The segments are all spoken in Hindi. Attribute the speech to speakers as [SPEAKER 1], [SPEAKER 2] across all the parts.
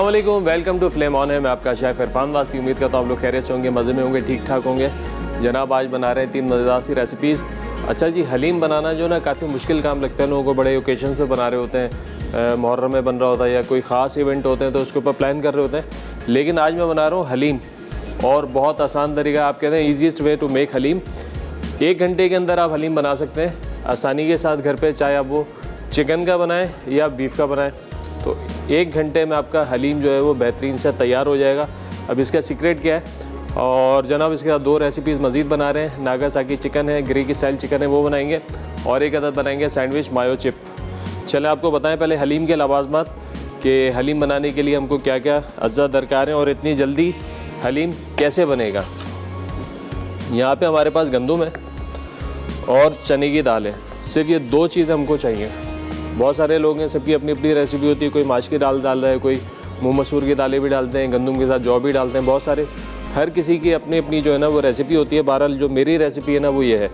[SPEAKER 1] अस्सलाम वालेकुम, वेलकम टू फ्लेम ऑन है। मैं आपका शेफ इरफान वास्ती। उम्मीद करता हूँ आप लोग खैरियत से होंगे, मज़े में होंगे, ठीक ठाक होंगे। जनाब आज बना रहे हैं 3 मज़ेदार सी रेसिपीज़। अच्छा जी, हलीम बनाना जो ना काफ़ी मुश्किल काम लगता है लोगों को। बड़े ओकेजन पे बना रहे होते हैं, मुहर्रम में बन रहा होता है या कोई ख़ास इवेंट होते हैं तो उसके ऊपर प्लान कर रहे होते हैं। लेकिन आज मैं बना रहा हूँ हलीम, और बहुत आसान तरीका, आप कहते हैं easiest way to make haleem. 1 घंटे के अंदर आप हलीम बना सकते हैं आसानी के साथ घर पे, चाहे आप वो चिकन का बनाएं या बीफ का बनाएं। तो 1 घंटे में आपका हलीम जो है वो बेहतरीन से तैयार हो जाएगा। अब इसका सीक्रेट क्या है, और जनाब इसके साथ 2 रेसिपीज़ मज़ीद बना रहे हैं। नागासाकी चिकन है, ग्रीक स्टाइल चिकन है, वो बनाएंगे, और एक अदद बनाएंगे सैंडविच मायो चिप। चलें आपको बताएं पहले हलीम के लवाज़मात कि हलीम बनाने के लिए हमको क्या क्या अज्जा दरकार हैं और इतनी जल्दी हलीम कैसे बनेगा। यहाँ पे हमारे पास गंदम है और चने की दाल है। सिर्फ ये 2 चीज़ें हमको चाहिए। बहुत सारे लोग हैं, सबकी अपनी अपनी रेसिपी होती है। कोई माश की दाल डाल रहा है, कोई मूंग मसूर की दालें भी डालते हैं, गंदम के साथ जौ भी डालते हैं। बहुत सारे, हर किसी की अपनी अपनी जो है ना वो रेसिपी होती है। बहरहाल जो मेरी रेसिपी है ना वो ये है,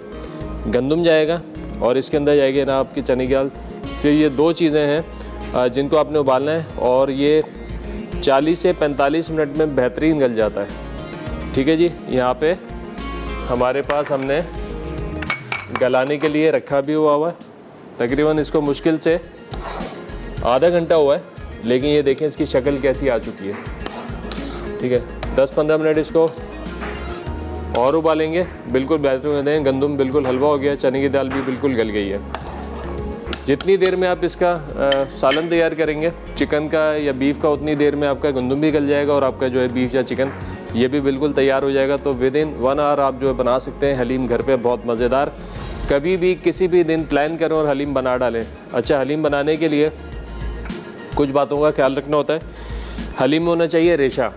[SPEAKER 1] गंदम जाएगा और इसके अंदर जाएगी ना आपकी चने की दाल। सिर्फ ये 2 चीज़ें हैं जिनको आपने उबालना है, और ये 40 से 45 मिनट में बेहतरीन गल जाता है। ठीक है जी, यहाँ पे हमारे पास हमने गलाने के लिए रखा भी हुआ है। तकरीबन इसको मुश्किल से आधा घंटा हुआ है, लेकिन ये देखें इसकी शक्ल कैसी आ चुकी है। ठीक है, 10-15 मिनट इसको और उबालेंगे, बिल्कुल बेहतरीन दें। गंदम बिल्कुल हलवा हो गया, चने की दाल भी बिल्कुल गल गई है। जितनी देर में आप इसका सालन तैयार करेंगे चिकन का या बीफ का, उतनी देर में आपका गंदम भी गल जाएगा और आपका जो है बीफ या चिकन ये भी बिल्कुल तैयार हो जाएगा। तो विदिन 1 आवर आप जो है बना सकते हैं हलीम घर पे, बहुत मज़ेदार। कभी भी किसी भी दिन प्लान करें और हलीम बना डालें। अच्छा, हलीम बनाने के लिए कुछ बातों का ख्याल रखना होता है। हलीम में होना चाहिए रेशा।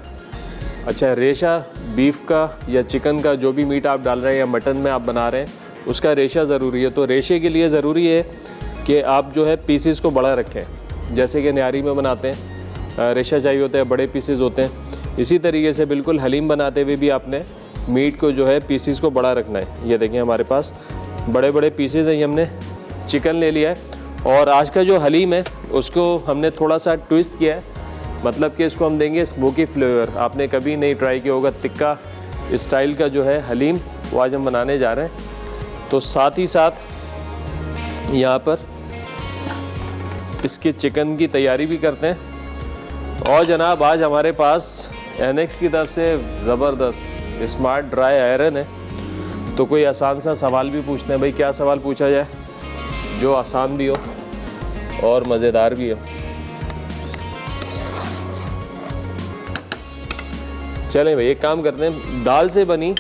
[SPEAKER 1] अच्छा, रेशा बीफ का या चिकन का, जो भी मीट आप डाल रहे हैं या मटन में आप बना रहे हैं, उसका रेशा ज़रूरी है। तो रेशे के लिए ज़रूरी है कि आप जो है पीसेस को बड़ा रखें। जैसे कि न्यारी में बनाते हैं रेशा चाहिए होता है, बड़े पीसेस होते हैं। इसी तरीके से बिल्कुल हलीम बनाते हुए भी आपने मीट को जो है पीसेस को बड़ा रखना है। ये देखें हमारे पास बड़े बड़े पीसेस हैं। ये हमने चिकन ले लिया है, और आज का जो हलीम है उसको हमने थोड़ा सा ट्विस्ट किया है। मतलब कि इसको हम देंगे स्मोकी फ्लेवर। आपने कभी नहीं ट्राई किया होगा टिक्का स्टाइल का जो है हलीम, वो आज हम बनाने जा रहे हैं। तो साथ ही साथ यहाँ पर इसके चिकन की तैयारी भी करते हैं। और जनाब आज हमारे पास एनेक्स की तरफ से ज़बरदस्त स्मार्ट ड्राई आयरन है। तो कोई आसान सा सवाल भी पूछते हैं, भाई क्या सवाल पूछा जाए जो आसान भी हो और मज़ेदार भी हो। चलें भाई, एक काम करते हैं, दाल से बनी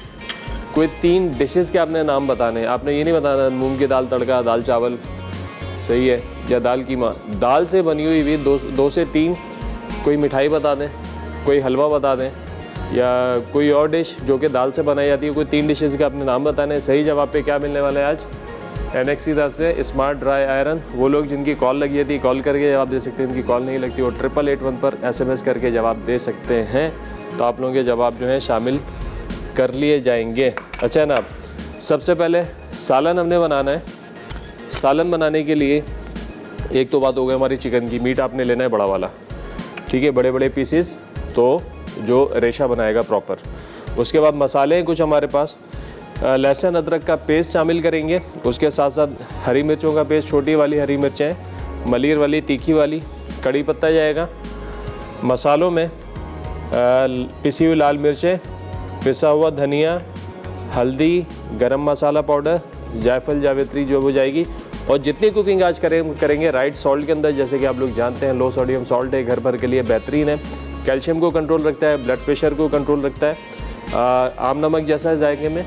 [SPEAKER 1] कोई 3 डिशेस के आपने नाम बताने हैं। आपने ये नहीं बताना मूंग की दाल तड़का, दाल चावल, सही है, या दाल कीमा। दाल से बनी हुई भी 2 से 3 कोई मिठाई बता दें, कोई हलवा बता दें, या कोई और डिश जो कि दाल से बनाई जाती है। कोई 3 डिशेस के आपने नाम बताने हैं। सही जवाब पे क्या मिलने वाला है आज? एनेक्स की तरफ से स्मार्ट ड्राई आयरन। वो लोग जिनकी कॉल लगी थी, कॉल करके जवाब दे सकते हैं। इनकी कॉल नहीं लगती, वो 8881 पर SMS करके जवाब दे सकते हैं। तो आप लोगों के जवाब जो हैं शामिल कर लिए जाएंगे। अच्छा ना, सबसे पहले सालन हमने बनाना है। सालन बनाने के लिए एक तो बात हो गई हमारी चिकन की। मीट आपने लेना है बड़ा वाला, ठीक है, बड़े बड़े पीसेस, तो जो रेशा बनाएगा प्रॉपर। उसके बाद मसाले हैं कुछ हमारे पास। लहसुन अदरक का पेस्ट शामिल करेंगे। उसके साथ साथ हरी मिर्चों का पेस्ट, छोटी वाली हरी मिर्चें, मलीर वाली, तीखी वाली, कड़ी पत्ता जाएगा। मसालों में पिसी हुई लाल मिर्चें, पिसा हुआ धनिया, हल्दी, गरम मसाला पाउडर, जायफल जावित्री जो हो जाएगी। और जितनी कुकिंग आज करेंगे राइट सॉल्ट के अंदर, जैसे कि आप लोग जानते हैं लो सोडियम सॉल्ट है, घर भर के लिए बेहतरीन है। कैल्शियम को कंट्रोल रखता है, ब्लड प्रेशर को कंट्रोल रखता है। आम नमक जैसा है जायके में,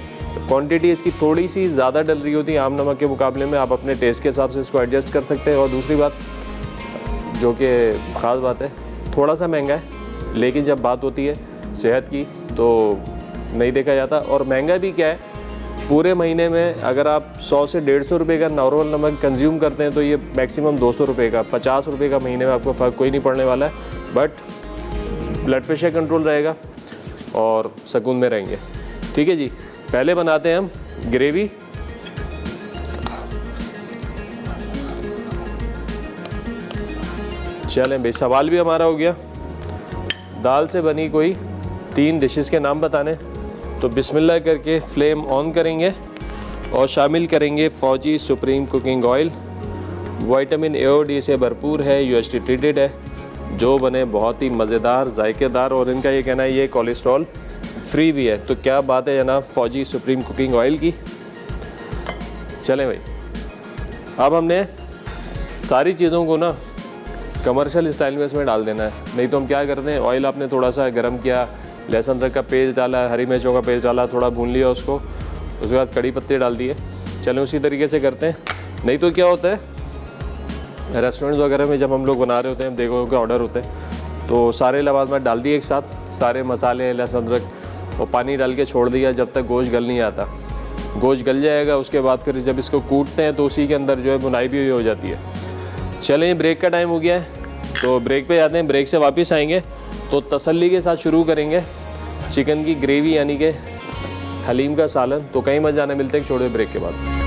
[SPEAKER 1] क्वांटिटी इसकी थोड़ी सी ज़्यादा डल रही होती है आम नमक के मुकाबले में। आप अपने टेस्ट के हिसाब से इसको एडजस्ट कर सकते हैं। और दूसरी बात जो कि ख़ास बात है, थोड़ा सा महंगा है, लेकिन जब बात होती है सेहत की तो नहीं देखा जाता। और महंगा भी क्या है, पूरे महीने में अगर आप 100 से 150 रुपये का नॉर्मल नमक कंज्यूम करते हैं तो ये मैक्सिमम 200 रुपये का, 50 रुपये का महीने में आपको फ़र्क कोई नहीं पड़ने वाला है। बट ब्लड प्रेशर कंट्रोल रहेगा और सुकून में रहेंगे। ठीक है जी, पहले बनाते हैं हम ग्रेवी। चलें भाई, सवाल भी हमारा हो गया। दाल से बनी कोई 3 डिशेस के नाम बताने। तो बिस्मिल्लाह करके फ्लेम ऑन करेंगे और शामिल करेंगे फौजी supreme cooking oil. Vitamin A और डी से भरपूर है, यूएसटी ट्रीटेड है, जो बने बहुत ही मज़ेदार, जायकेदार, और इनका ये कहना है ये कोलेस्ट्रॉल फ्री भी है। तो क्या बात है जनाब फौजी सुप्रीम कुकिंग ऑयल की। चलें भाई, अब हमने सारी चीज़ों को ना कमर्शियल स्टाइल में इसमें डाल देना है। नहीं तो हम क्या करते हैं, ऑयल आपने थोड़ा सा गर्म किया, लहसुन अदरक का पेस्ट डाला, हरी मिर्चों का पेस्ट डाला, थोड़ा भून लिया उसको, उसके बाद कड़ी पत्ते डाल दिए। चलें उसी तरीके से करते हैं। नहीं तो क्या होता है रेस्टोरेंट्स वगैरह में जब हम लोग बना रहे होते हैं, देखो के ऑर्डर होते हैं, तो सारे लवाजमात डाल दिए एक साथ, सारे मसाले, लहसुन अदरक, और पानी डाल के छोड़ दिया जब तक गोश्त गल नहीं आता। गोश्त गल जाएगा, उसके बाद फिर जब इसको कूटते हैं तो उसी के अंदर जो है बुनाई भी हो जाती है। चलें ब्रेक का टाइम हो गया है, तो ब्रेक पे जाते हैं। ब्रेक से वापस आएंगे तो तसल्ली के साथ शुरू करेंगे चिकन की ग्रेवी यानी कि हलीम का सालन। तो कहीं मत जाने, मिलते हैं छोटे ब्रेक के बाद।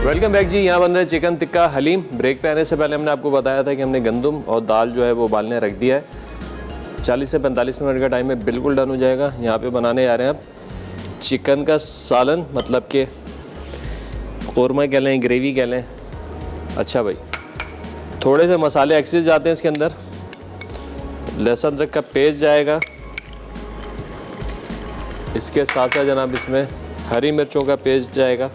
[SPEAKER 1] वेलकम बैक जी। यहाँ बन रहा है चिकन टिक्का हलीम। ब्रेक पे आने से पहले हमने आपको बताया था कि हमने गंदम और दाल जो है वो उबालने रख दिया है। 40 से 45 मिनट का टाइम में बिल्कुल डन हो जाएगा। यहाँ पे बनाने जा रहे हैं आप चिकन का सालन, मतलब कि कौरमा कह लें, ग्रेवी कह लें। अच्छा भाई, थोड़े से मसाले एक्सेस जाते हैं इसके अंदर। लहसुन अदरक का पेस्ट जाएगा, इसके साथ साथ जनाब इसमें हरी मिर्चों का पेस्ट जाएगा,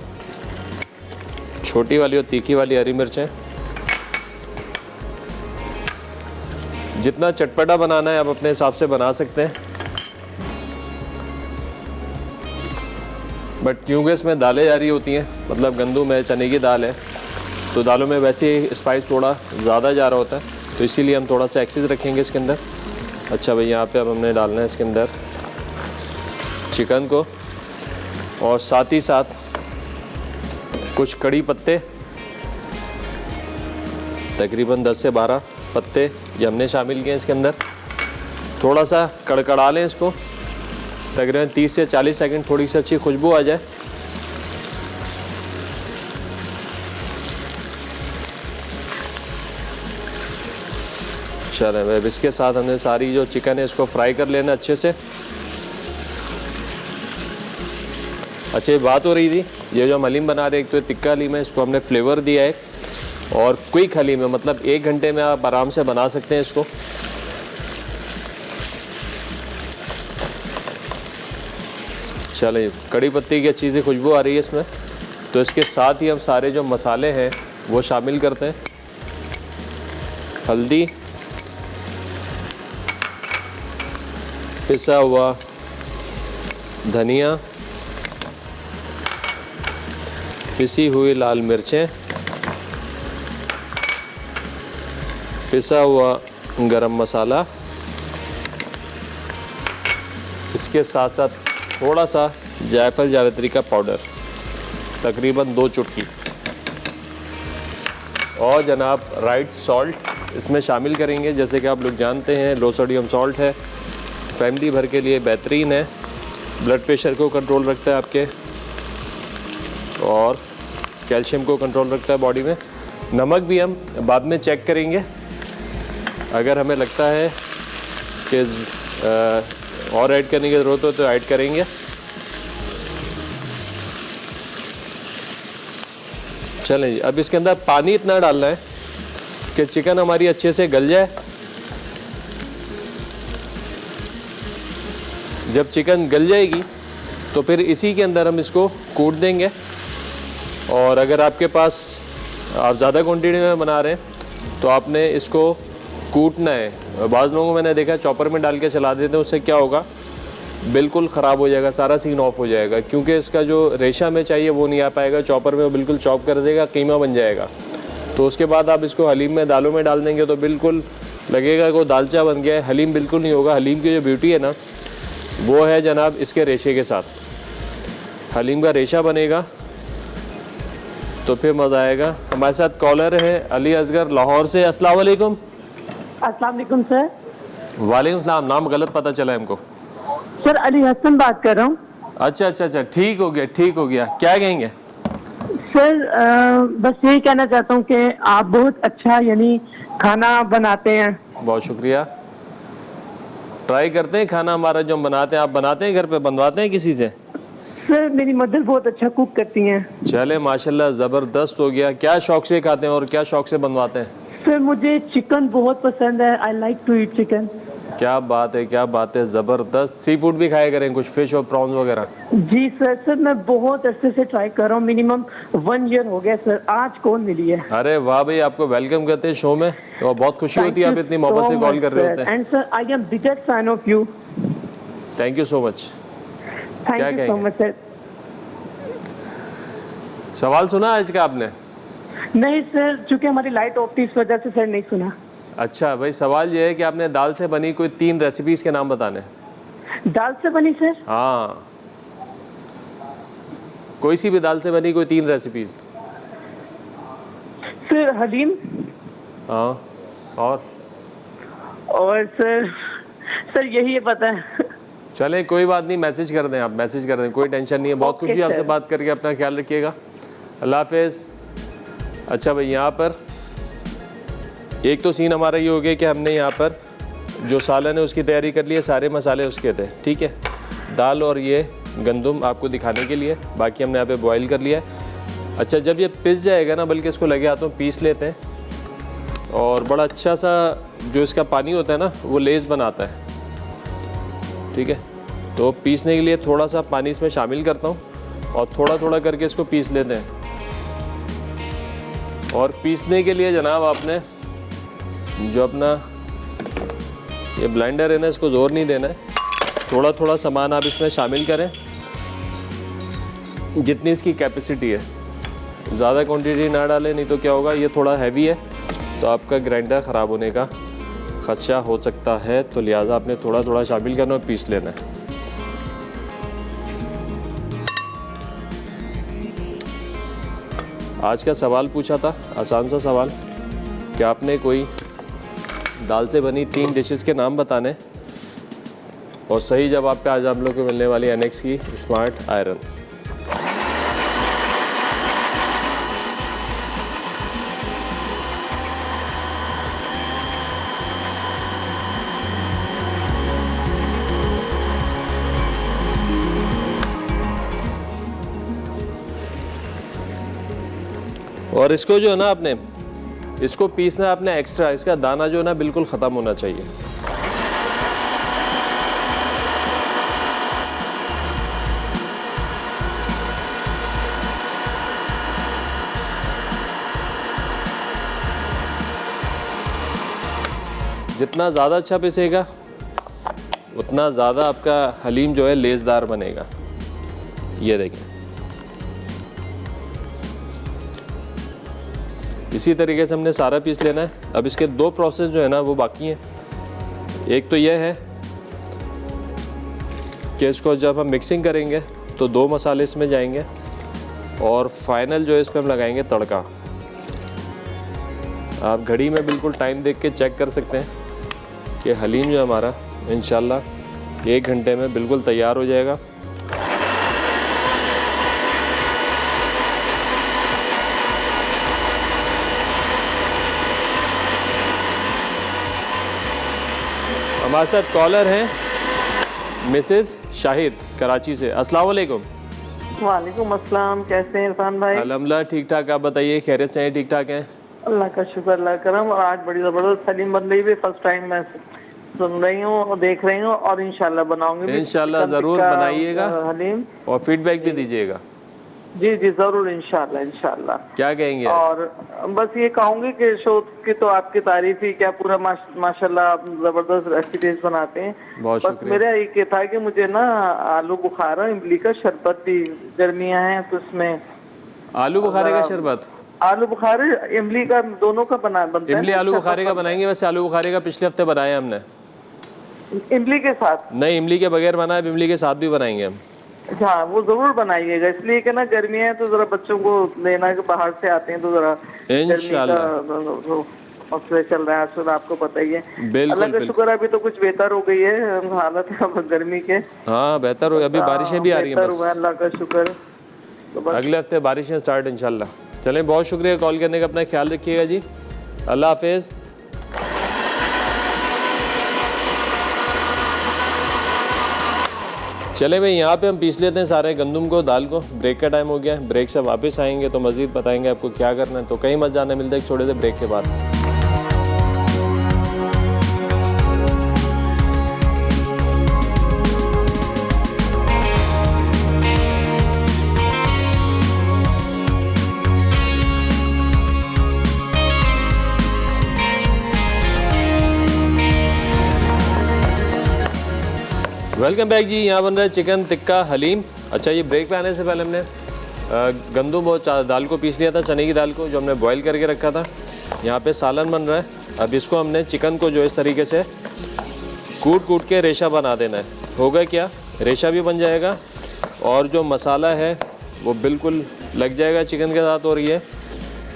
[SPEAKER 1] छोटी वाली और तीखी वाली हरी मिर्चें। जितना चटपटा बनाना है आप अपने हिसाब से बना सकते हैं, बट क्योंकि इसमें दालें जा रही होती हैं, मतलब गंदम है, चने की दाल है, तो दालों में वैसे ही स्पाइस थोड़ा ज़्यादा जा रहा होता है, तो इसीलिए हम थोड़ा सा एक्सेस रखेंगे इसके अंदर। अच्छा भाई, यहाँ पे अब हमने डालना है इसके अंदर चिकन को, और साथ ही साथ कुछ कड़ी पत्ते, तकरीबन 10 से 12 पत्ते ये हमने शामिल किए इसके अंदर। थोड़ा सा कड़कड़ा लें इसको, तकरीबन 30 से 40 सेकंड, थोड़ी सी अच्छी खुशबू आ जाए। चलें भाई, इसके साथ हमने सारी जो चिकन है इसको फ्राई कर लेना अच्छे से। अच्छी बात हो रही थी, ये जो हम हलीम बना रहे हैं, एक तो तिक्का हलीम है, इसको हमने फ्लेवर दिया है, और क्विक हलीम है, मतलब 1 घंटे में आप आराम से बना सकते हैं इसको। चलिए, कड़ी पत्ती की अच्छी सी खुशबू आ रही है इसमें, तो इसके साथ ही हम सारे जो मसाले हैं वो शामिल करते हैं। हल्दी, पिसा हुआ धनिया, पिसी हुई लाल मिर्चें, पिसा हुआ गरम मसाला, इसके साथ साथ थोड़ा सा जायफल जावित्री का पाउडर, तकरीबन 2 चुटकी, और जनाब राइट सॉल्ट इसमें शामिल करेंगे। जैसे कि आप लोग जानते हैं लो सोडियम सॉल्ट है, फैमिली भर के लिए बेहतरीन है, ब्लड प्रेशर को कंट्रोल रखता है आपके, और कैल्शियम को कंट्रोल रखता है बॉडी में। नमक भी हम बाद में चेक करेंगे, अगर हमें लगता है कि और ऐड करने की ज़रूरत हो तो ऐड करेंगे। चलें जी, अब इसके अंदर पानी इतना डालना है कि चिकन हमारी अच्छे से गल जाए। जब चिकन गल जाएगी तो फिर इसी के अंदर हम इसको कूट देंगे, और अगर आपके पास आप ज़्यादा क्वांटिटी में बना रहे हैं तो आपने इसको कूटना है। बाज़ लोगों को मैंने देखा चॉपर में डाल के चला देते हैं, उससे क्या होगा, बिल्कुल ख़राब हो जाएगा, सारा सीन ऑफ हो जाएगा, क्योंकि इसका जो रेशा में चाहिए वो नहीं आ पाएगा। चॉपर में वो बिल्कुल चॉप कर देगा, कीमा बन जाएगा। तो उसके बाद आप इसको हलीम में, दालों में डाल देंगे तो बिल्कुल लगेगा कि दालचा बन गया है। हलीम बिल्कुल नहीं होगा। हलीम की जो ब्यूटी है ना, वो है जनाब इसके रेशे के साथ। हलीम का रेशा बनेगा तो फिर मज़ा आएगा। हमारे साथ कॉलर है अली असगर लाहौर से। अस्सलाम वालेकुम।
[SPEAKER 2] अस्सलाम वालेकुम सर।
[SPEAKER 1] वालेकुम सलाम। नाम गलत पता चला हमको।
[SPEAKER 2] सर अली हसन बात कर रहा हूँ।
[SPEAKER 1] अच्छा अच्छा अच्छा, ठीक हो गया ठीक हो गया। क्या कहेंगे?
[SPEAKER 2] सर बस यही कहना चाहता हूँ कि आप बहुत अच्छा यानी खाना बनाते हैं।
[SPEAKER 1] बहुत शुक्रिया। ट्राई करते हैं खाना हमारा जो हम बनाते हैं। आप बनाते हैं घर पे, बनवाते हैं किसी से?
[SPEAKER 2] सर मेरी मदर बहुत अच्छा कुक करती हैं।
[SPEAKER 1] चले माशाल्लाह, ज़बरदस्त हो गया। क्या शौक से खाते हैं और क्या शौक से बनवाते हैं?
[SPEAKER 2] सर मुझे चिकन बहुत पसंद है। I like to eat chicken.
[SPEAKER 1] क्या बात है क्या बात है, ज़बरदस्त। सी फूड भी खाया करें, कुछ फिश और प्रॉन्स वगैरह।
[SPEAKER 2] जी सर। सर मैं बहुत अच्छे से ट्राई कर रहा हूँ। मिनिमम 1 ईयर हो गया सर। आज कॉल मिली है।
[SPEAKER 1] अरे वाह भाई, आपको वेलकम करते हैं शो में। तो बहुत खुशी होती है आप इतनी मोहब्बत से कॉल कर रहे होते हैं।
[SPEAKER 2] And sir I am biggest fan of you.
[SPEAKER 1] Thank you so much.
[SPEAKER 2] Thank you so
[SPEAKER 1] कहेंगे?
[SPEAKER 2] Much sir.
[SPEAKER 1] सवाल सुना आज का आपने?
[SPEAKER 2] नहीं सर, चूंकि हमारी लाइट ऑफ थी इस वजह से सर नहीं सुना।
[SPEAKER 1] अच्छा भाई, सवाल ये है कि आपने दाल से बनी कोई 3 रेसिपीज़ के नाम बताने।
[SPEAKER 2] दाल से बनी सर?
[SPEAKER 1] हाँ, कोई सी भी दाल से बनी कोई 3 रेसिपीज़।
[SPEAKER 2] सर हलीम।
[SPEAKER 1] हाँ,
[SPEAKER 2] और सर यही है पता है।
[SPEAKER 1] चले कोई बात नहीं, मैसेज कर दें आप, मैसेज कर दें, कोई टेंशन नहीं है। बहुत खुशी है आपसे बात करके। अपना ख्याल रखिएगा। अल्लाह हाफिज़। अच्छा भाई, यहाँ पर एक तो सीन हमारा ये हो गया कि हमने यहाँ पर जो सालन है उसकी तैयारी कर ली है। सारे मसाले उसके थे, ठीक है। दाल और ये गंदम आपको दिखाने के लिए, बाकी हमने यहाँ पे बॉईल कर लिया है। अच्छा, जब ये पिस जाएगा ना, बल्कि इसको लगे हाथों पीस लेते हैं और बड़ा अच्छा सा जो इसका पानी होता है ना, वो लेस बनाता है, ठीक है। तो पीसने के लिए थोड़ा सा पानी इसमें शामिल करता हूँ और थोड़ा थोड़ा करके इसको पीस लेते हैं। और पीसने के लिए जनाब आपने जो अपना ये ब्लेंडर है ना, इसको ज़ोर नहीं देना है। थोड़ा थोड़ा सामान आप इसमें शामिल करें जितनी इसकी कैपेसिटी है। ज़्यादा क्वांटिटी ना डालें, नहीं तो क्या होगा, ये थोड़ा हैवी है तो आपका ग्राइंडर ख़राब होने का खदशा हो सकता है। तो लिहाजा आपने थोड़ा थोड़ा शामिल करना और पीस लेना है। आज का सवाल पूछा था, आसान सा सवाल, कि आपने कोई दाल से बनी 3 डिशेस के नाम बताने और सही जवाब पे आज आप लोग को मिलने वाली एनेक्स की स्मार्ट आयरन। और इसको जो है ना, आपने इसको पीसना है आपने एक्स्ट्रा। इसका दाना जो है ना बिल्कुल ख़त्म होना चाहिए। जितना ज़्यादा अच्छा पिसेगा उतना ज़्यादा आपका हलीम जो है लेसदार बनेगा। ये देखें, इसी तरीके से हमने सारा पीस लेना है। अब इसके 2 प्रोसेस जो है ना वो बाकी हैं। एक तो यह है कि इसको जब हम मिक्सिंग करेंगे तो 2 मसाले इसमें जाएंगे और फाइनल जो है इस पर हम लगाएंगे तड़का। आप घड़ी में बिल्कुल टाइम देख के चेक कर सकते हैं कि हलीम जो है हमारा इंशाल्लाह 1 घंटे में बिल्कुल तैयार हो जाएगा। हमारे साथ कॉलर हैं मिसेस शाहिद कराची से। अस्सलाम वालेकुम।
[SPEAKER 2] वालेकुम अस्सलाम। कैसे हैं इरफान भाई?
[SPEAKER 1] अल्हम्दुलिल्लाह ठीक ठाक। आप बताइए, खैरियत से हैं? ठीक ठाक हैं,
[SPEAKER 2] अल्लाह का शुक्र, अल्लाह करम। और आज बड़ी ज़बरदस्त हलीम बन रही है। फर्स्ट टाइम मैं सुन रही हूँ और देख रही हूँ और इंशाल्लाह बनाऊंगी।
[SPEAKER 1] इंशाल्लाह ज़रूर बनाइएगा
[SPEAKER 2] हलीम
[SPEAKER 1] और फीडबैक भी दीजिएगा।
[SPEAKER 2] जी जी ज़रूर, इंशाल्लाह इंशाल्लाह।
[SPEAKER 1] क्या कहेंगे?
[SPEAKER 2] और बस ये कहूँगी कि शो की तो आपकी तारीफ ही क्या, पूरा माशाल्लाह आप ज़बरदस्त रेसिपीज बनाते हैं।
[SPEAKER 1] बहुत
[SPEAKER 2] बस
[SPEAKER 1] शुक्रिया।
[SPEAKER 2] मेरा एक ये था कि मुझे ना आलू बुखारा इमली का शरबत भी, गर्मियाँ हैं तो उसमें
[SPEAKER 1] आलू बुखारे का शरबत,
[SPEAKER 2] आलू बुखारे इमली का, दोनों का बनता है।
[SPEAKER 1] इमली आलू बुखारे का बनाएंगे। वैसे आलू बुखारे का पिछले हफ्ते बनाया हमने।
[SPEAKER 2] इमली के साथ
[SPEAKER 1] नहीं, इमली के बगैर बना है, इमली के साथ भी बनाएंगे हम।
[SPEAKER 2] हाँ वो जरूर बनाइएगा, इसलिए कि ना गर्मी है तो जरा बच्चों को लेना कि बाहर से आते हैं तो जरा गर्मी का मसला चल रहा है आजकल, आपको पता ही है। अल्लाह का शुक्र अभी तो कुछ बेहतर हो गई है हालत अब गर्मी के।
[SPEAKER 1] हाँ बेहतर हो, अभी बारिशें भी आ रही हैं बस,
[SPEAKER 2] अल्लाह का शुक्र। तो
[SPEAKER 1] अगले हफ्ते बारिशें स्टार्ट इंशाल्लाह। चलें, बहुत शुक्रिया कॉल करने का, अपना ख्याल रखिएगा जी, अल्लाह हाफिज़। चले भाई, यहाँ पे हम पीस लेते हैं सारे गंदम को, दाल को। ब्रेक का टाइम हो गया, ब्रेक से वापस आएंगे तो मज़ीद बताएंगे आपको क्या करना है। तो कहीं मत जाना, मिलता है एक छोटे से ब्रेक के बाद। वेलकम बैक जी। यहाँ बन रहा है चिकन टिक्का हलीम। अच्छा, ये ब्रेक पे आने से पहले हमने गंदम और दाल को पीस लिया था, चने की दाल को, जो हमने बॉईल करके रखा था। यहाँ पे सालन बन रहा है। अब इसको हमने चिकन को जो इस तरीके से कूट कूट के रेशा बना देना है। होगा क्या, रेशा भी बन जाएगा और जो मसाला है वो बिल्कुल लग जाएगा चिकन के साथ, और ये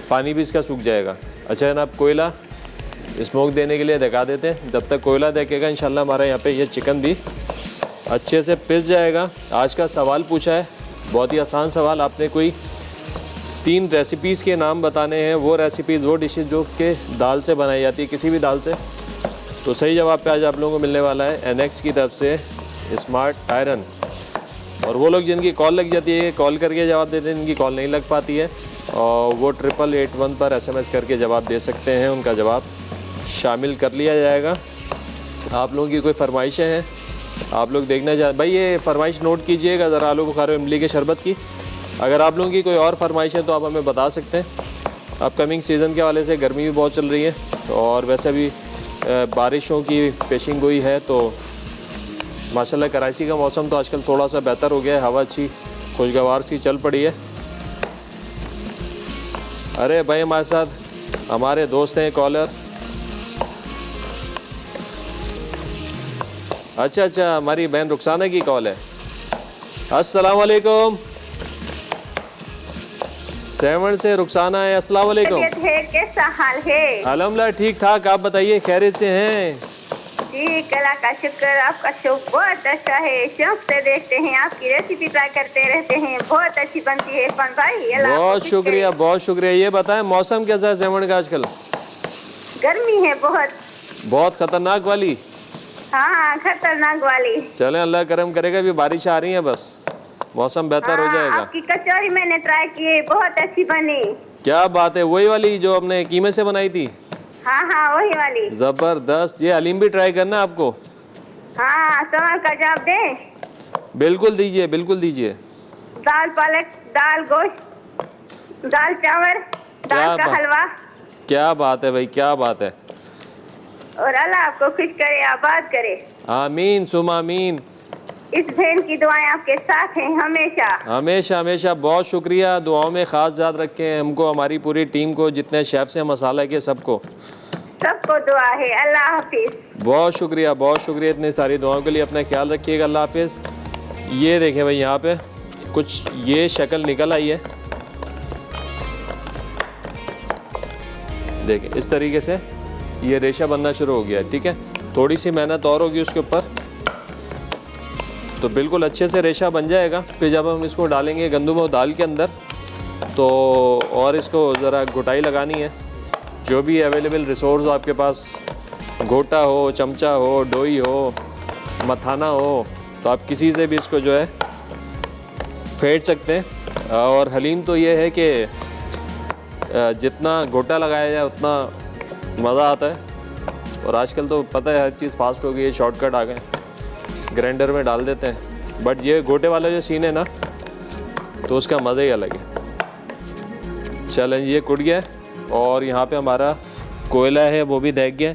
[SPEAKER 1] पानी भी इसका सूख जाएगा। अच्छा जनाब, कोयला स्मोक देने के लिए दिखा देते हैं। जब तक कोयला देखेगा इंशाल्लाह हमारा यहाँ पे ये चिकन भी अच्छे से पिस जाएगा। आज का सवाल पूछा है, बहुत ही आसान सवाल। आपने कोई 3 रेसिपीज़ के नाम बताने हैं, वो रेसिपीज़, वो डिशेज़ जो कि दाल से बनाई जाती है, किसी भी दाल से। तो सही जवाब पे आज आप लोगों को मिलने वाला है एनेक्स की तरफ से स्मार्ट आयरन। और वो लोग जिनकी कॉल लग जाती है, कॉल करके जवाब देते हैं, जिनकी कॉल नहीं लग पाती है, और वो 8881 पर SMS करके जवाब दे सकते हैं। उनका जवाब शामिल कर लिया जाएगा। आप लोगों की कोई फरमाइशें हैं, आप लोग देखना चाहते भाई, ये फरमाइश नोट कीजिएगा ज़रा, आलू बुखारे इमली के शरबत की। अगर आप लोगों की कोई और फरमाइश है तो आप हमें बता सकते हैं। अपकमिंग सीज़न के हवाले से गर्मी भी बहुत चल रही है और वैसे भी बारिशों की पेशिंग गोई है। तो माशाल्लाह कराची का मौसम तो आजकल थोड़ा सा बेहतर हो गया है, हवा अच्छी खुशगवार सी चल पड़ी है। अरे भाई, हमारे साथ हमारे दोस्त हैं कॉलर। अच्छा, हमारी बहन रुखसाना की कॉल है। अस्सलाम वालेकुम। 7 से रुखसाना है। अस्सलाम वालेकुम।
[SPEAKER 3] कैसा हाल है?
[SPEAKER 1] अल्हम्दुलिल्लाह ठीक ठाक, आप बताइए खैरियत से हैं?
[SPEAKER 3] जी, अल्लाह का शुक्र, आपका शो बहुत अच्छा है। शौक से देखते हैं, आपकी रेसिपी ट्राई करते रहते हैं, बहुत अच्छी बनती है इरफान भाई।
[SPEAKER 1] बहुत शुक्रिया, बहुत शुक्रिया। ये बताएं मौसम कैसा है 7 का आजकल?
[SPEAKER 3] गर्मी है बहुत
[SPEAKER 1] खतरनाक वाली।
[SPEAKER 3] हाँ, खतरनाक वाली।
[SPEAKER 1] चलें, अल्लाह करम करेगा, अभी बारिश आ रही है, बस मौसम बेहतर हो जाएगा।
[SPEAKER 3] आपकी कचौरी मैंने ट्राई की है, बहुत अच्छी बनी।
[SPEAKER 1] क्या बात है, वही वाली जो हमने कीमे से बनाई थी?
[SPEAKER 3] हाँ, वही वाली।
[SPEAKER 1] जबरदस्त। ये हलीम भी ट्राई करना आपको।
[SPEAKER 3] हाँ, सवाल का जवाब दें?
[SPEAKER 1] बिल्कुल दीजिए, बिल्कुल दीजिए।
[SPEAKER 3] दाल पालक, दाल गोश्त, दाल चावल, दाल का हलवा।
[SPEAKER 1] क्या बात है भाई, क्या बात है।
[SPEAKER 3] और अल्लाह आपको खुश करे, आबाद करे।
[SPEAKER 1] आमीन सुम आमीन।
[SPEAKER 3] इस बहन की दुआएं आपके साथ हैं हमेशा
[SPEAKER 1] हमेशा हमेशा। बहुत शुक्रिया, दुआओं में ख़ास याद रखें हमको, हमारी पूरी टीम को, जितने शेफ़्स हैं मसाला के, सबको
[SPEAKER 3] दुआ है। अल्लाह हाफिज़।
[SPEAKER 1] बहुत शुक्रिया, बहुत शुक्रिया इतनी सारी दुआओं के लिए। अपना ख्याल रखिएगा, अल्लाह हाफिज़। ये देखें भाई, यहाँ पे कुछ ये शक्ल निकल आई है, देखें इस तरीके से ये रेशा बनना शुरू हो गया है। ठीक है, थोड़ी सी मेहनत और होगी उसके ऊपर, तो बिल्कुल अच्छे से रेशा बन जाएगा। फिर जब हम इसको डालेंगे गंदम और दाल के अंदर, तो और इसको ज़रा घुटाई लगानी है। जो भी अवेलेबल रिसोर्स हो आपके पास, घोटा हो, चमचा हो, डोई हो, मथाना हो, तो आप किसी से भी इसको जो है फेंट सकते हैं। और हलीम तो ये है कि जितना घोटा लगाया जाए उतना मज़ा आता है। और आजकल तो पता है हर चीज़ फास्ट हो गई है, शॉर्टकट आ गए, ग्राइंडर में डाल देते हैं। बट ये घोटे वाला जो सीन है ना, तो उसका मज़ा ही अलग है। चलें, ये कुट गया और यहाँ पे हमारा कोयला है वो भी देख गया।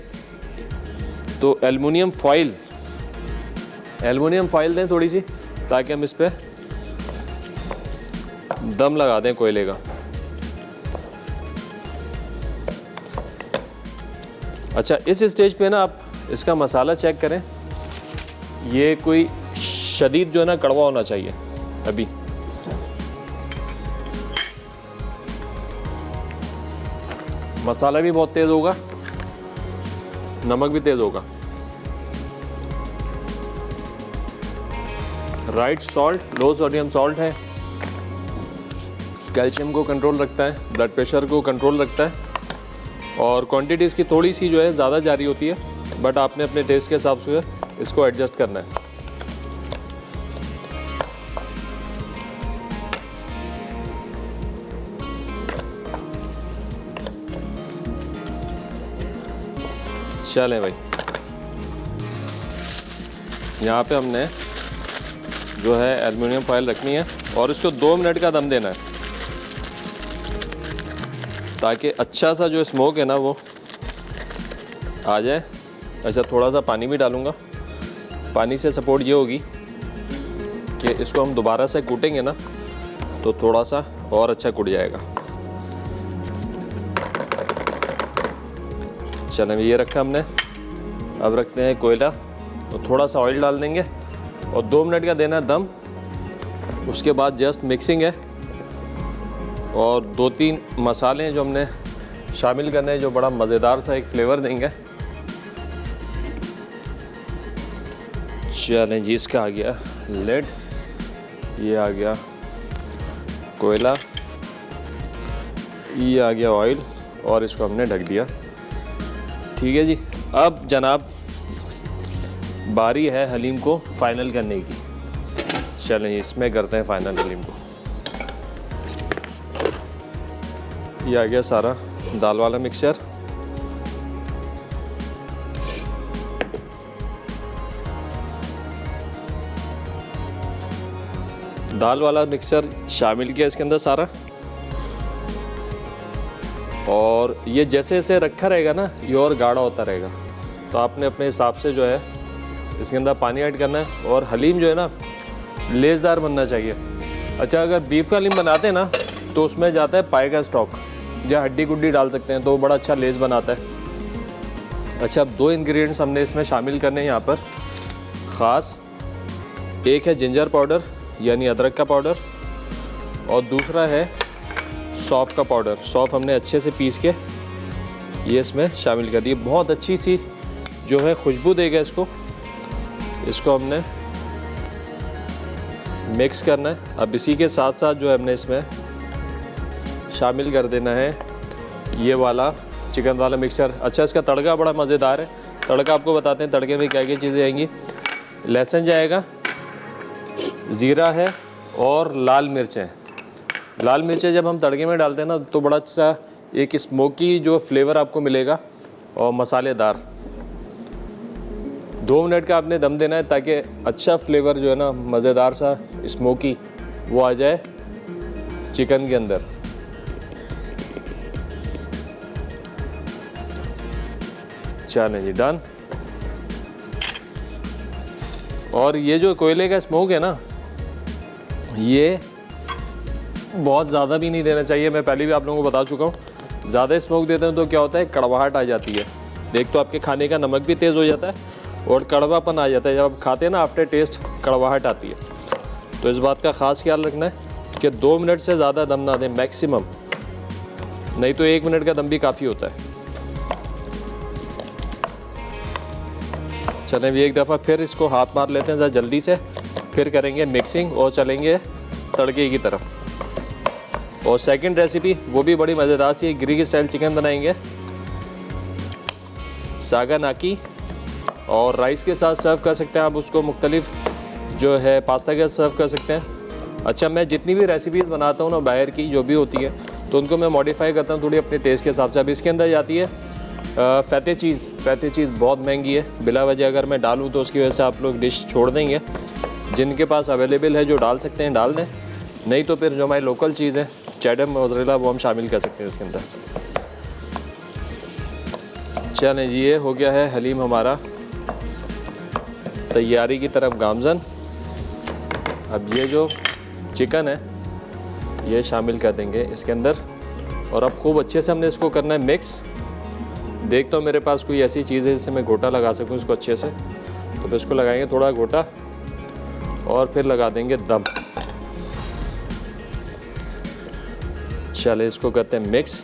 [SPEAKER 1] तो एल्युमिनियम फॉइल दें थोड़ी सी, ताकि हम इस पर दम लगा दें कोयले का। अच्छा, इस स्टेज पे ना आप इसका मसाला चेक करें, ये कोई शदीद जो है ना कड़वा होना चाहिए। अभी। मसाला भी बहुत तेज़ होगा, नमक भी तेज़ होगा। राइट सॉल्ट, लो सोडियम सॉल्ट है, कैल्शियम को कंट्रोल रखता है, ब्लड प्रेशर को कंट्रोल रखता है, और क्वांटिटी इसकी थोड़ी सी जो है ज़्यादा जारी होती है, बट आपने अपने टेस्ट के हिसाब से इसको एडजस्ट करना है। चलें भाई, यहाँ पे हमने जो है एल्युमिनियम फॉयल रखनी है और इसको 2 मिनट का दम देना है, ताकि अच्छा सा जो स्मोक है ना वो आ जाए। अच्छा, थोड़ा सा पानी भी डालूँगा। पानी से सपोर्ट ये होगी कि इसको हम दोबारा से कूटेंगे ना तो थोड़ा सा और अच्छा कूट जाएगा। चलें, ये रखा हमने। अब रखते हैं कोयला, तो थोड़ा सा ऑयल डाल देंगे और 2 मिनट का देना है दम। उसके बाद जस्ट मिक्सिंग है और 2-3 मसाले हैं जो हमने शामिल करने हैं, जो बड़ा मज़ेदार सा एक फ्लेवर देंगे। चलें जी, इसका आ गया लेड, ये आ गया कोयला, ये आ गया ऑयल, और इसको हमने ढक दिया। ठीक है जी। अब जनाब बारी है हलीम को फाइनल करने की। चलें, इसमें करते हैं फाइनल हलीम को। ये आ गया सारा दाल वाला मिक्सचर। दाल वाला मिक्सचर शामिल किया इसके अंदर सारा, और ये जैसे जैसे रखा रहेगा ना ये और गाढ़ा होता रहेगा, तो आपने अपने हिसाब से जो है इसके अंदर पानी ऐड करना है। और हलीम जो है ना लेज़दार बनना चाहिए। अच्छा, अगर बीफ का हलीम बनाते हैं ना तो उसमें जाता है पाए का स्टॉक या हड्डी गुड्डी डाल सकते हैं, तो वो बड़ा अच्छा लेज़ बनाता है। अच्छा, अब 2 इंग्रेडिएंट्स हमने इसमें शामिल करने हैं यहाँ पर ख़ास। एक है जिंजर पाउडर यानी अदरक का पाउडर, और दूसरा है सौंफ का पाउडर। सौंफ हमने अच्छे से पीस के ये इसमें शामिल कर दी। बहुत अच्छी सी जो है खुशबू देगा इसको हमने मिक्स करना है। अब इसी के साथ साथ जो है हमने इसमें शामिल कर देना है ये वाला चिकन वाला मिक्सचर। अच्छा, इसका तड़का बड़ा मज़ेदार है। तड़का आपको बताते हैं तड़के में क्या क्या चीज़ें आएंगी। लहसुन जाएगा, ज़ीरा है और लाल मिर्चें। लाल मिर्चें जब हम तड़के में डालते हैं ना तो बड़ा अच्छा एक स्मोकी जो फ्लेवर आपको मिलेगा और मसालेदार। 2 मिनट का आपने दम देना है ताकि अच्छा फ्लेवर जो है ना मज़ेदार सा स्मोकी वो आ जाए चिकन के अंदर। चलें जी, डन। और ये जो कोयले का स्मोक है ना ये बहुत ज़्यादा भी नहीं देना चाहिए। मैं पहले भी आप लोगों को बता चुका हूँ, ज़्यादा स्मोक देते हैं तो क्या होता है कड़वाहट आ जाती है। एक तो आपके खाने का नमक भी तेज़ हो जाता है और कड़वापन आ जाता है। जब आप खाते हैं ना आफ्टर टेस्ट कड़वाहट आती है। तो इस बात का ख़ास ख्याल रखना है कि 2 मिनट से ज़्यादा दम ना दें मैक्सिमम, नहीं तो 1 मिनट का दम भी काफ़ी होता है। चलें भी एक दफ़ा फिर इसको हाथ मार लेते हैं ज़रा जल्दी से, फिर करेंगे मिक्सिंग और चलेंगे तड़के की तरफ। और सेकंड रेसिपी वो भी बड़ी मज़ेदार सी ग्रीक स्टाइल चिकन बनाएंगे सागा नाकी, और राइस के साथ सर्व कर सकते हैं आप उसको, मुख्तलिफ जो है पास्ता के साथ सर्व कर सकते हैं। अच्छा, मैं जितनी भी रेसिपीज़ बनाता हूँ ना बाहर की जो भी होती है तो उनको मैं मॉडिफाई करता हूँ थोड़ी अपने टेस्ट के हिसाब से। अब इसके अंदर जाती है फ़ैते चीज़। फ़ैते चीज़ बहुत महंगी है, बिला वजह अगर मैं डालूँ तो उसकी वजह से आप लोग डिश छोड़ देंगे। जिनके पास अवेलेबल है जो डाल सकते हैं डाल दें, नहीं तो फिर जो हमारी लोकल चीज़ है चेडर मोज़रेला वो हम शामिल कर सकते हैं इसके अंदर। चलें जी, ये हो गया है हलीम हमारा तैयारी की तरफ गामज़न। अब ये जो चिकन है ये शामिल कर देंगे इसके अंदर, और अब खूब अच्छे से हमने इसको करना है मिक्स। देखता हूँ मेरे पास कोई ऐसी चीज़ है जिससे मैं गोटा लगा सकूँ इसको अच्छे से, तो फिर इसको लगाएंगे थोड़ा गोटा और फिर लगा देंगे दम। चले इसको करते हैं मिक्स।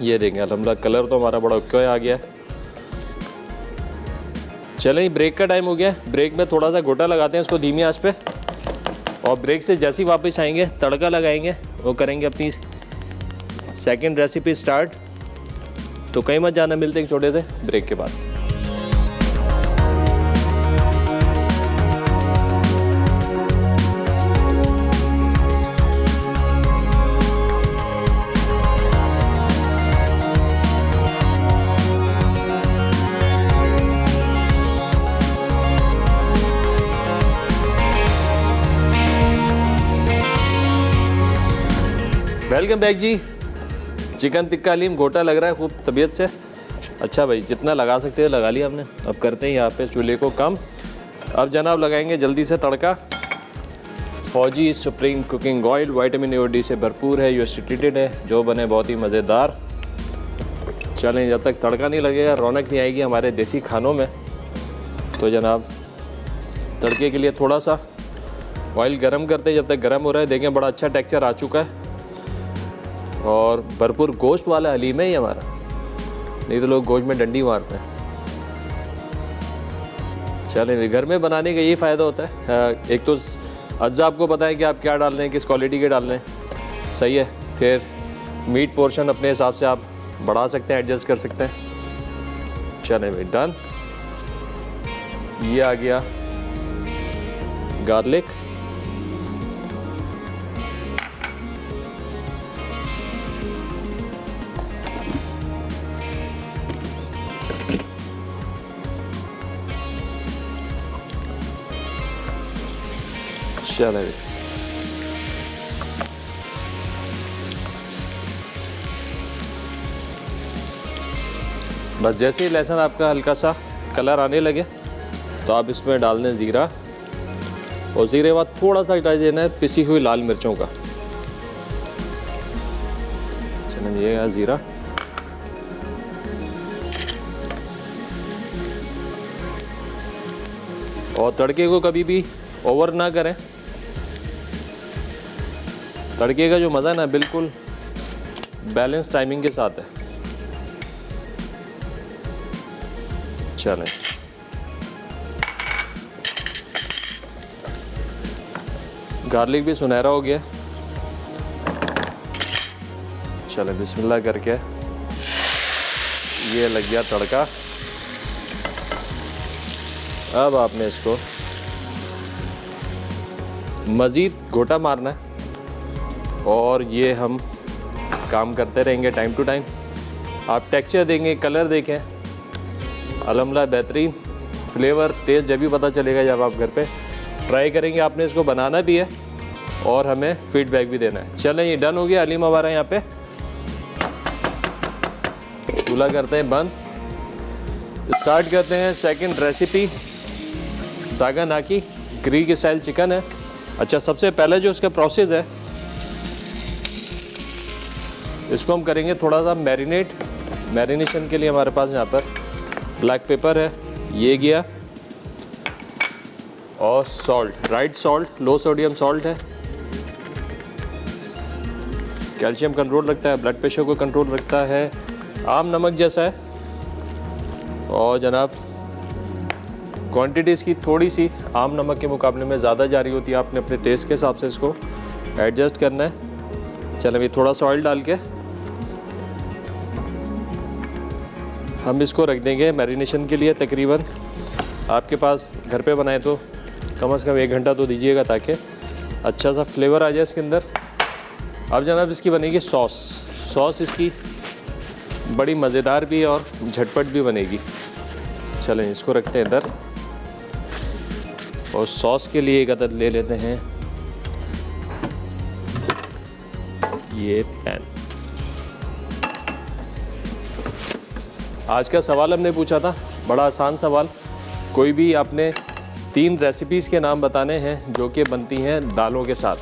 [SPEAKER 1] ये देखें अल्हम्दुलिल्लाह कलर तो हमारा बड़ा ओके आ गया। चलें ब्रेक का टाइम हो गया। ब्रेक में थोड़ा सा गोटा लगाते हैं इसको धीमी आंच पे, और ब्रेक से जैसे ही वापस आएंगे तड़का लगाएंगे, वो करेंगे अपनी सेकंड रेसिपी स्टार्ट। तो कहीं मत जाना, मिलते हैं एक छोटे से ब्रेक के बाद। वेलकम बैक जी। चिकन टिक्का हलीम गोटा लग रहा है खूब तबीयत से। अच्छा भाई, जितना लगा सकते हैं लगा लिया हमने। अब करते हैं यहाँ पे चूल्हे को कम। अब जनाब लगाएंगे जल्दी से तड़का। फौजी supreme cooking oil vitamin A और डी से भरपूर है, यूएसटी ट्रीटेड है, जो बने बहुत ही मज़ेदार। चलें, जब तक तड़का नहीं लगेगा रौनक नहीं आएगी हमारे देसी खानों में। तो जनाब तड़के के लिए थोड़ा सा ऑयल गरम करते हैं। जब तक गरम हो रहा है देखें बड़ा अच्छा टेक्सचर आ चुका है, और भरपूर गोश्त वाला हलीम है ये हमारा, नहीं तो लोग गोश्त में डंडी मारते हैं। चलें, घर में बनाने का यही फ़ायदा होता है। एक तो अज्जा आपको पता है कि आप क्या डाल रहे हैं, किस क्वालिटी के डाल रहे हैं, सही है। फिर मीट पोर्शन अपने हिसाब से आप बढ़ा सकते हैं, एडजस्ट कर सकते हैं। चलें भाई डन। ये आ गया गार्लिक, चले बस जैसे ही लहसुन आपका हल्का सा कलर आने लगे तो आप इसमें डाल दें ज़ीरा, और ज़ीरे के बाद थोड़ा सा डाल देना है पिसी हुई लाल मिर्चों का। चलिए ये है ज़ीरा, और तड़के को कभी भी ओवर ना करें। तड़के का जो मज़ा है ना बिल्कुल बैलेंस टाइमिंग के साथ है। चलें, गार्लिक भी सुनहरा हो गया। चलें बिस्मिल्लाह करके ये लग गया तड़का। अब आपने इसको मज़ीद गोटा मारना है, और ये हम काम करते रहेंगे टाइम टू टाइम। आप टेक्सचर देंगे, कलर देखें, अल्हम्दुलिल्लाह बेहतरीन फ्लेवर टेस्ट जब भी पता चलेगा जब आप घर पे ट्राई करेंगे। आपने इसको बनाना भी है और हमें फीडबैक भी देना है। चलें, ये डन हो गया हलीम हमारा। यहाँ पे चूल्हा करते हैं बंद, स्टार्ट करते हैं सेकंड रेसिपी। सागा नाकी ग्रीक स्टाइल चिकन है। अच्छा, सबसे पहले जो इसका प्रोसेस है, इसको हम करेंगे थोड़ा सा मैरिनेशन के लिए हमारे पास यहाँ पर ब्लैक पेपर है, ये गया, और सॉल्ट, राइट सॉल्ट, लो सोडियम सॉल्ट है। कैल्शियम कंट्रोल रखता है, ब्लड प्रेशर को कंट्रोल रखता है, आम नमक जैसा है। और जनाब क्वांटिटी इसकी थोड़ी सी आम नमक के मुकाबले में ज़्यादा जा रही होती है, आपने अपने टेस्ट के हिसाब से इसको एडजस्ट करना है। चलो अभी थोड़ा सा ऑयल डाल के हम इसको रख देंगे मैरिनेशन के लिए। तकरीबन आपके पास घर पे बनाए तो कम से कम 1 घंटा तो दीजिएगा, ताकि अच्छा सा फ्लेवर आ जाए इसके अंदर। अब जनाब इसकी बनेगी सॉस इसकी बड़ी मज़ेदार भी और झटपट भी बनेगी। चलें इसको रखते हैं इधर, और सॉस के लिए एक अदद ले लेते हैं ये पैन। आज का सवाल हमने पूछा था, बड़ा आसान सवाल। कोई भी आपने 3 रेसिपीज़ के नाम बताने हैं जो कि बनती हैं दालों के साथ।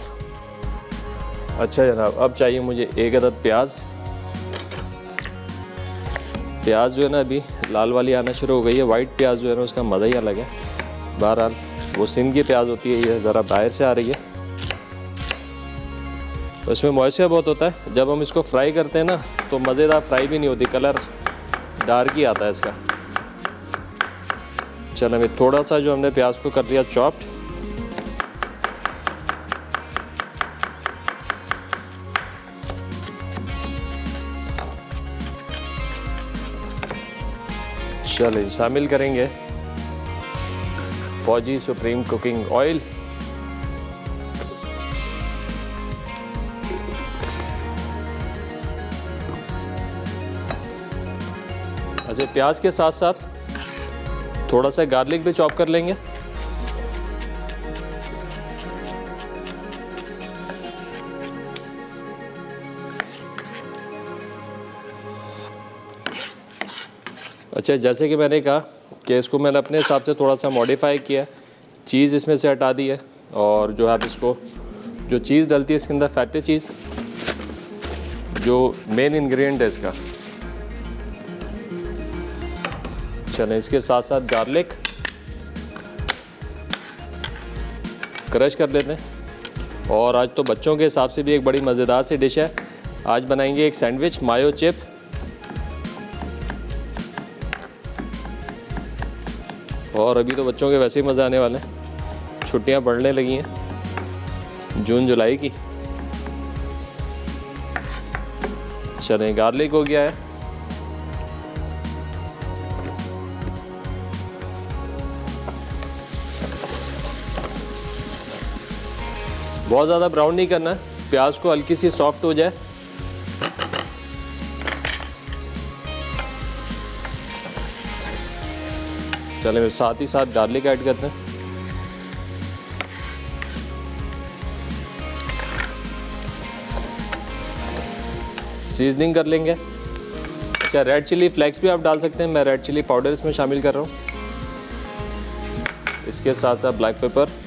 [SPEAKER 1] अच्छा जनाब, अब चाहिए मुझे 1 अदद प्याज। प्याज जो है ना अभी लाल वाली आना शुरू हो गई है। वाइट प्याज जो है ना उसका मज़ा ही अलग है। बहरहाल वो सिंध की प्याज होती है, ये ज़रा बाहर से आ रही है। तो इसमें मॉइस्चर बहुत होता है। जब हम इसको फ्राई करते हैं ना तो मज़ेदार फ्राई भी नहीं होती, कलर डार्क ही आता है इसका। चलो अभी थोड़ा सा जो हमने प्याज को कर लिया चॉप्ड, चलिए शामिल करेंगे फौजी सुप्रीम कुकिंग ऑयल। अच्छा, प्याज के साथ साथ थोड़ा सा गार्लिक भी चॉप कर लेंगे। अच्छा, जैसे कि मैंने कहा कि इसको मैंने अपने हिसाब से थोड़ा सा मॉडिफाई किया, चीज़ इसमें से हटा दी है। और जो है आप इसको, जो चीज़ डलती है इसके अंदर, फैटी चीज़ जो मेन इंग्रेडिएंट है इसका। चलें, इसके साथ साथ गार्लिक क्रश कर लेते हैं। और आज तो बच्चों के हिसाब से भी एक बड़ी मज़ेदार सी डिश है। आज बनाएंगे एक सैंडविच मायो चिप। और अभी तो बच्चों के वैसे ही मज़े आने वाले हैं, छुट्टियां पड़ने लगी हैं जून जुलाई की। चलें, गार्लिक हो गया है। बहुत ज़्यादा ब्राउन नहीं करना, प्याज को हल्की सी सॉफ्ट हो जाए। चलें, साथ ही साथ गार्लिक ऐड करते हैं। सीजनिंग कर लेंगे। अच्छा, रेड चिली फ्लेक्स भी आप डाल सकते हैं, मैं रेड चिली पाउडर इसमें शामिल कर रहा हूँ। इसके साथ साथ ब्लैक पेपर,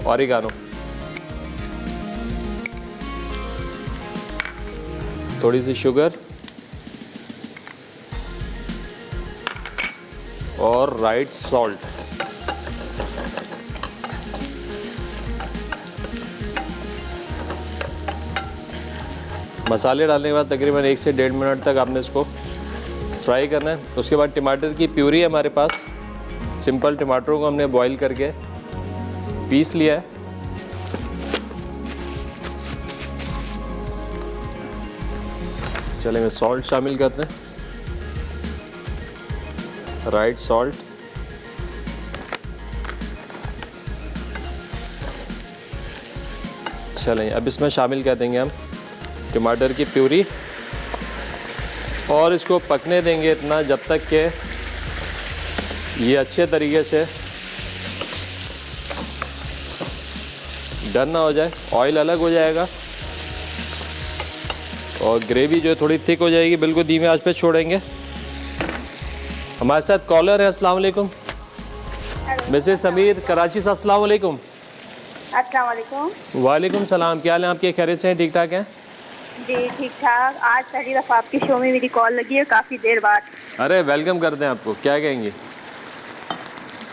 [SPEAKER 1] ऑरिगानो, थोड़ी सी शुगर और राइट सॉल्ट। मसाले डालने के बाद तकरीबन 1 से 1.5 मिनट तक आपने इसको फ्राई करना है। उसके बाद टमाटर की प्यूरी है हमारे पास। सिंपल टमाटरों को हमने बॉईल करके पीस लिया है। चलिए मैं सॉल्ट शामिल करते हैं, राइट सॉल्ट। चलें, अब इसमें शामिल कर देंगे हम टमाटर की प्यूरी और इसको पकने देंगे इतना जब तक कि ये अच्छे तरीके से डन ना हो जाए। ऑयल अलग हो जाएगा और ग्रेवी जो है थोड़ी थिक हो जाएगी। बिल्कुल धीमे आंच पे छोड़ेंगे। हमारे साथ कॉलर है। अस्सलाम वालेकुम मिसेस समीर कराची से। अस्सलाम वालेकुम।
[SPEAKER 3] अस्सलाम वालेकुम।
[SPEAKER 1] वालेकुम सलाम। क्या हाल है आपके? खैरियत से हैं? ठीक ठाक हैं?
[SPEAKER 3] जी ठीक ठाक। आज पहली दफ़ा आपके शो में मेरी कॉल लगी है काफ़ी देर बाद।
[SPEAKER 1] अरे वेलकम करते हैं आपको। क्या कहेंगे?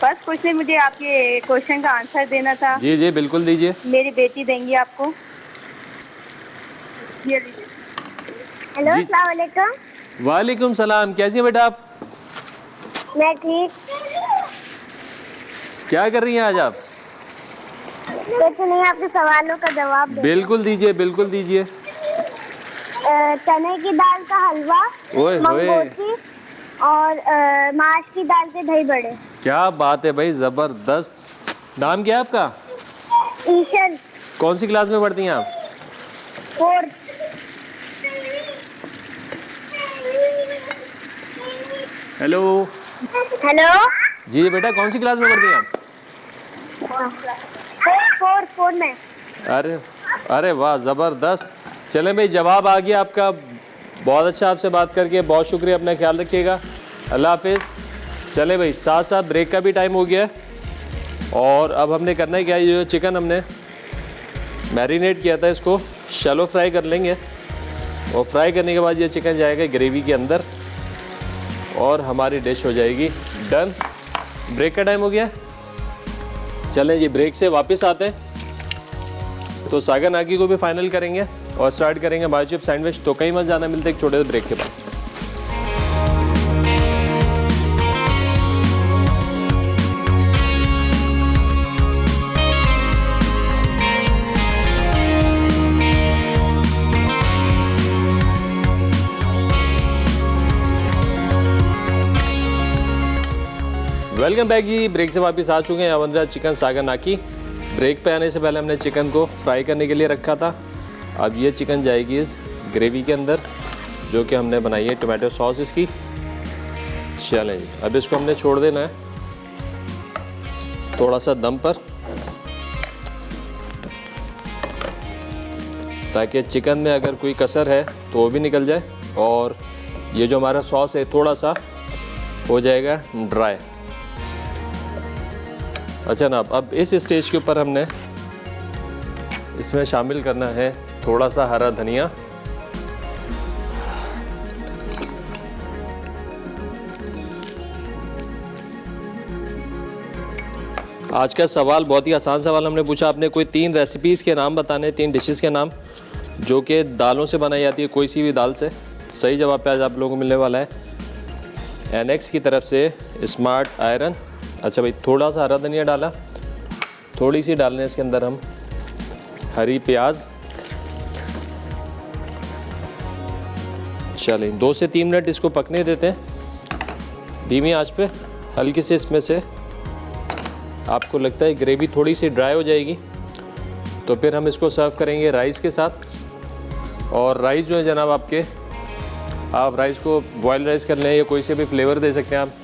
[SPEAKER 3] बस कुछ नहीं, मुझे आपके क्वेश्चन का आंसर देना था।
[SPEAKER 1] जी जी बिल्कुल दीजिए।
[SPEAKER 3] मेरी बेटी देंगी आपको। हेलो अस्सलाम वालेकुम।
[SPEAKER 1] वालेकुम सलाम। कैसी है बेटा आप?
[SPEAKER 3] मैं ठीक।
[SPEAKER 1] क्या कर रही हैं आज आप?
[SPEAKER 3] कुछ नहीं, आपके सवालों का जवाब दे।
[SPEAKER 1] बिल्कुल दीजिए, बिल्कुल दीजिए।
[SPEAKER 3] चने की दाल का हलवा,
[SPEAKER 1] ओए
[SPEAKER 3] मंगोसी और माश की दाल के दही बड़े।
[SPEAKER 1] क्या बात है भाई, जबरदस्त। नाम क्या है आपका?
[SPEAKER 3] ईशल।
[SPEAKER 1] कौन सी क्लास में पढ़ती हैं आप?
[SPEAKER 3] 4th।
[SPEAKER 1] हेलो।
[SPEAKER 3] हेलो
[SPEAKER 1] जी बेटा, कौन सी क्लास में पढ़ती हैं आप?
[SPEAKER 3] 4 में।
[SPEAKER 1] अरे अरे वाह, ज़बरदस्त। चलें भाई, जवाब आ गया आपका। बहुत अच्छा आपसे बात करके, बहुत शुक्रिया। अपना ख्याल रखिएगा। अल्लाह हाफिज़। चले भाई, साथ साथ ब्रेक का भी टाइम हो गया है। और अब हमने करना है क्या, ये जो चिकन हमने मैरिनेट किया था इसको शैलो फ्राई कर लेंगे। और फ्राई करने के बाद ये चिकन जाएगा ग्रेवी के अंदर और हमारी डिश हो जाएगी डन। ब्रेक का टाइम हो गया। चलें जी, ब्रेक से वापस आते हैं। तो सागा नाकी को भी फाइनल करेंगे और स्टार्ट करेंगे मायो चिप सैंडविच। तो कहीं मत जाना, मिलते एक छोटे से ब्रेक के बाद। वेलकम बैक जी। ब्रेक से वापस आ चुके हैं। बन रहा चिकन सागा नाकी। ब्रेक पे आने से पहले हमने चिकन को फ्राई करने के लिए रखा था। अब ये चिकन जाएगी इस ग्रेवी के अंदर जो कि हमने बनाई है टोमेटो सॉस इसकी। चलें जी, अब इसको हमने छोड़ देना है थोड़ा सा दम पर, ताकि चिकन में अगर कोई कसर है तो वो भी निकल जाए और ये जो हमारा सॉस है थोड़ा सा हो जाएगा ड्राई। अच्छा ना, अब इस स्टेज के ऊपर हमने इसमें शामिल करना है थोड़ा सा हरा धनिया। आज का सवाल बहुत ही आसान सवाल हमने पूछा, आपने कोई 3 रेसिपीज़ के नाम बताने, 3 डिशेस के नाम जो कि दालों से बनाई जाती है, कोई सी भी दाल से। सही जवाब पे आज आप लोगों को मिलने वाला है एनएक्स की तरफ से स्मार्ट आयरन। अच्छा भाई, थोड़ा सा हरा धनिया डाला, थोड़ी सी डालने इसके अंदर हम हरी प्याज। चलें 2 से 3 मिनट इसको पकने देते हैं धीमी आंच पे। हल्की से इसमें से आपको लगता है ग्रेवी थोड़ी सी ड्राई हो जाएगी तो फिर हम इसको सर्व करेंगे राइस के साथ। और राइस जो है जनाब आपके, आप राइस को बॉयल राइस कर लें या कोई से भी फ्लेवर दे सकते हैं। आप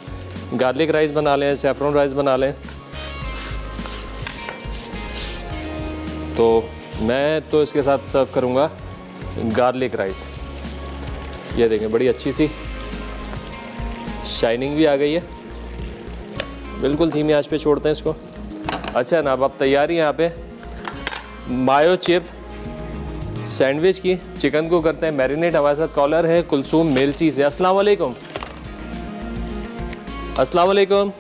[SPEAKER 1] गार्लिक राइस बना लें, सैफरन राइस बना लें। तो मैं तो इसके साथ सर्व करूंगा गार्लिक राइस। ये देखें बड़ी अच्छी सी शाइनिंग भी आ गई है। बिल्कुल धीमी आंच पे छोड़ते हैं इसको। अच्छा ना, अब तैयारी है यहाँ पे मायो चिप सैंडविच की। चिकन को करते हैं मैरिनेट। हमारे साथ कॉलर है कुलसूम मेलसी से। अस्सलाम वालेकुम। अस्सलाम वालेकुम।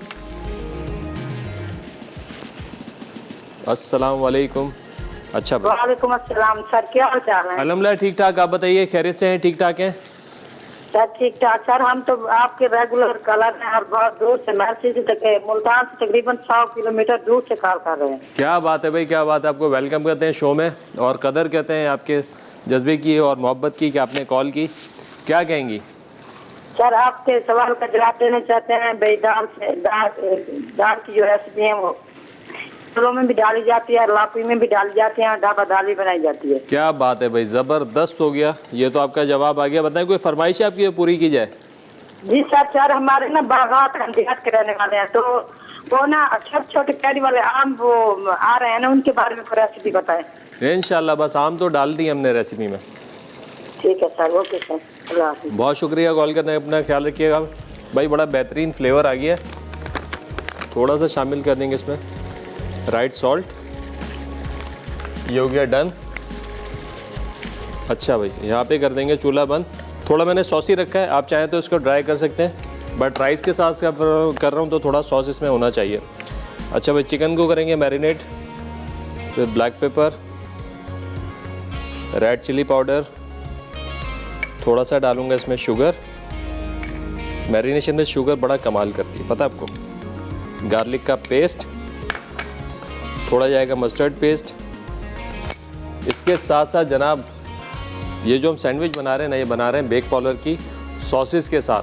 [SPEAKER 1] अस्सलाम वालेकुम। अच्छा भाई।
[SPEAKER 4] वालेकुम अस्सलाम सर, क्या हाल चाल है?
[SPEAKER 1] अल्हम्दुलिल्लाह ठीक ठाक, आप बताइए खैरियत से हैं? ठीक ठाक हैं
[SPEAKER 4] सर, ठीक ठाक सर। हम तो आपके रेगुलर कलर हैं और बहुत दूर से मैरसी से मुल्तान से तकरीबन 100 किलोमीटर दूर से कॉल कर रहे हैं।
[SPEAKER 1] क्या बात है भाई, क्या बात है। आपको वेलकम करते हैं शो में और कदर कहते हैं आपके जज्बे की और मोहब्बत की कि आपने कॉल की। क्या कहेंगी
[SPEAKER 4] सर? आपके सवाल का जवाब देना चाहते हैं भाई। दाल की जो रेसिपी है वो फलों में भी डाली जाती है, लापी में भी डाली जाती है, ढाबा दाली बनाई जाती है।
[SPEAKER 1] क्या बात है भाई, ज़बरदस्त हो गया। ये तो आपका जवाब आ गया। बताएं कोई फरमाइश आपकी पूरी की जाए?
[SPEAKER 4] जी सर, हमारे ना बागात देहात के रहने वाले हैं, तो वो ना छोटे छोटे कैरी वाले आम वो आ रहे हैं ना, उनके बारे में रेसिपी बताएं।
[SPEAKER 1] इंशाल्लाह, बस आम तो डाल दी हमने रेसिपी में।
[SPEAKER 4] ठीक है सर, ओके सर, अल्लाह हाफ़िज़।
[SPEAKER 1] बहुत शुक्रिया कॉल करने, अपना ख्याल रखिएगा भाई। बड़ा बेहतरीन फ्लेवर आ गया है। थोड़ा सा शामिल कर देंगे इसमें राइट सॉल्ट। ये हो गया डन। अच्छा भाई, यहाँ पे कर देंगे चूल्हा बंद। थोड़ा मैंने सॉसी रखा है, आप चाहें तो इसको ड्राई कर सकते हैं, बट राइस के साथ कर रहा हूँ तो थोड़ा सॉस इसमें होना चाहिए। अच्छा भाई, चिकन को करेंगे मैरिनेट। फिर black pepper, red chilli powder, थोड़ा सा डालूंगा इसमें शुगर। मैरिनेशन में शुगर बड़ा कमाल करती है, पता है आपको। गार्लिक का पेस्ट, थोड़ा जाएगा मस्टर्ड पेस्ट। इसके साथ साथ जनाब ये जो हम सैंडविच बना रहे हैं ना, ये बना रहे हैं बेक पाउडर की सॉसेस के साथ।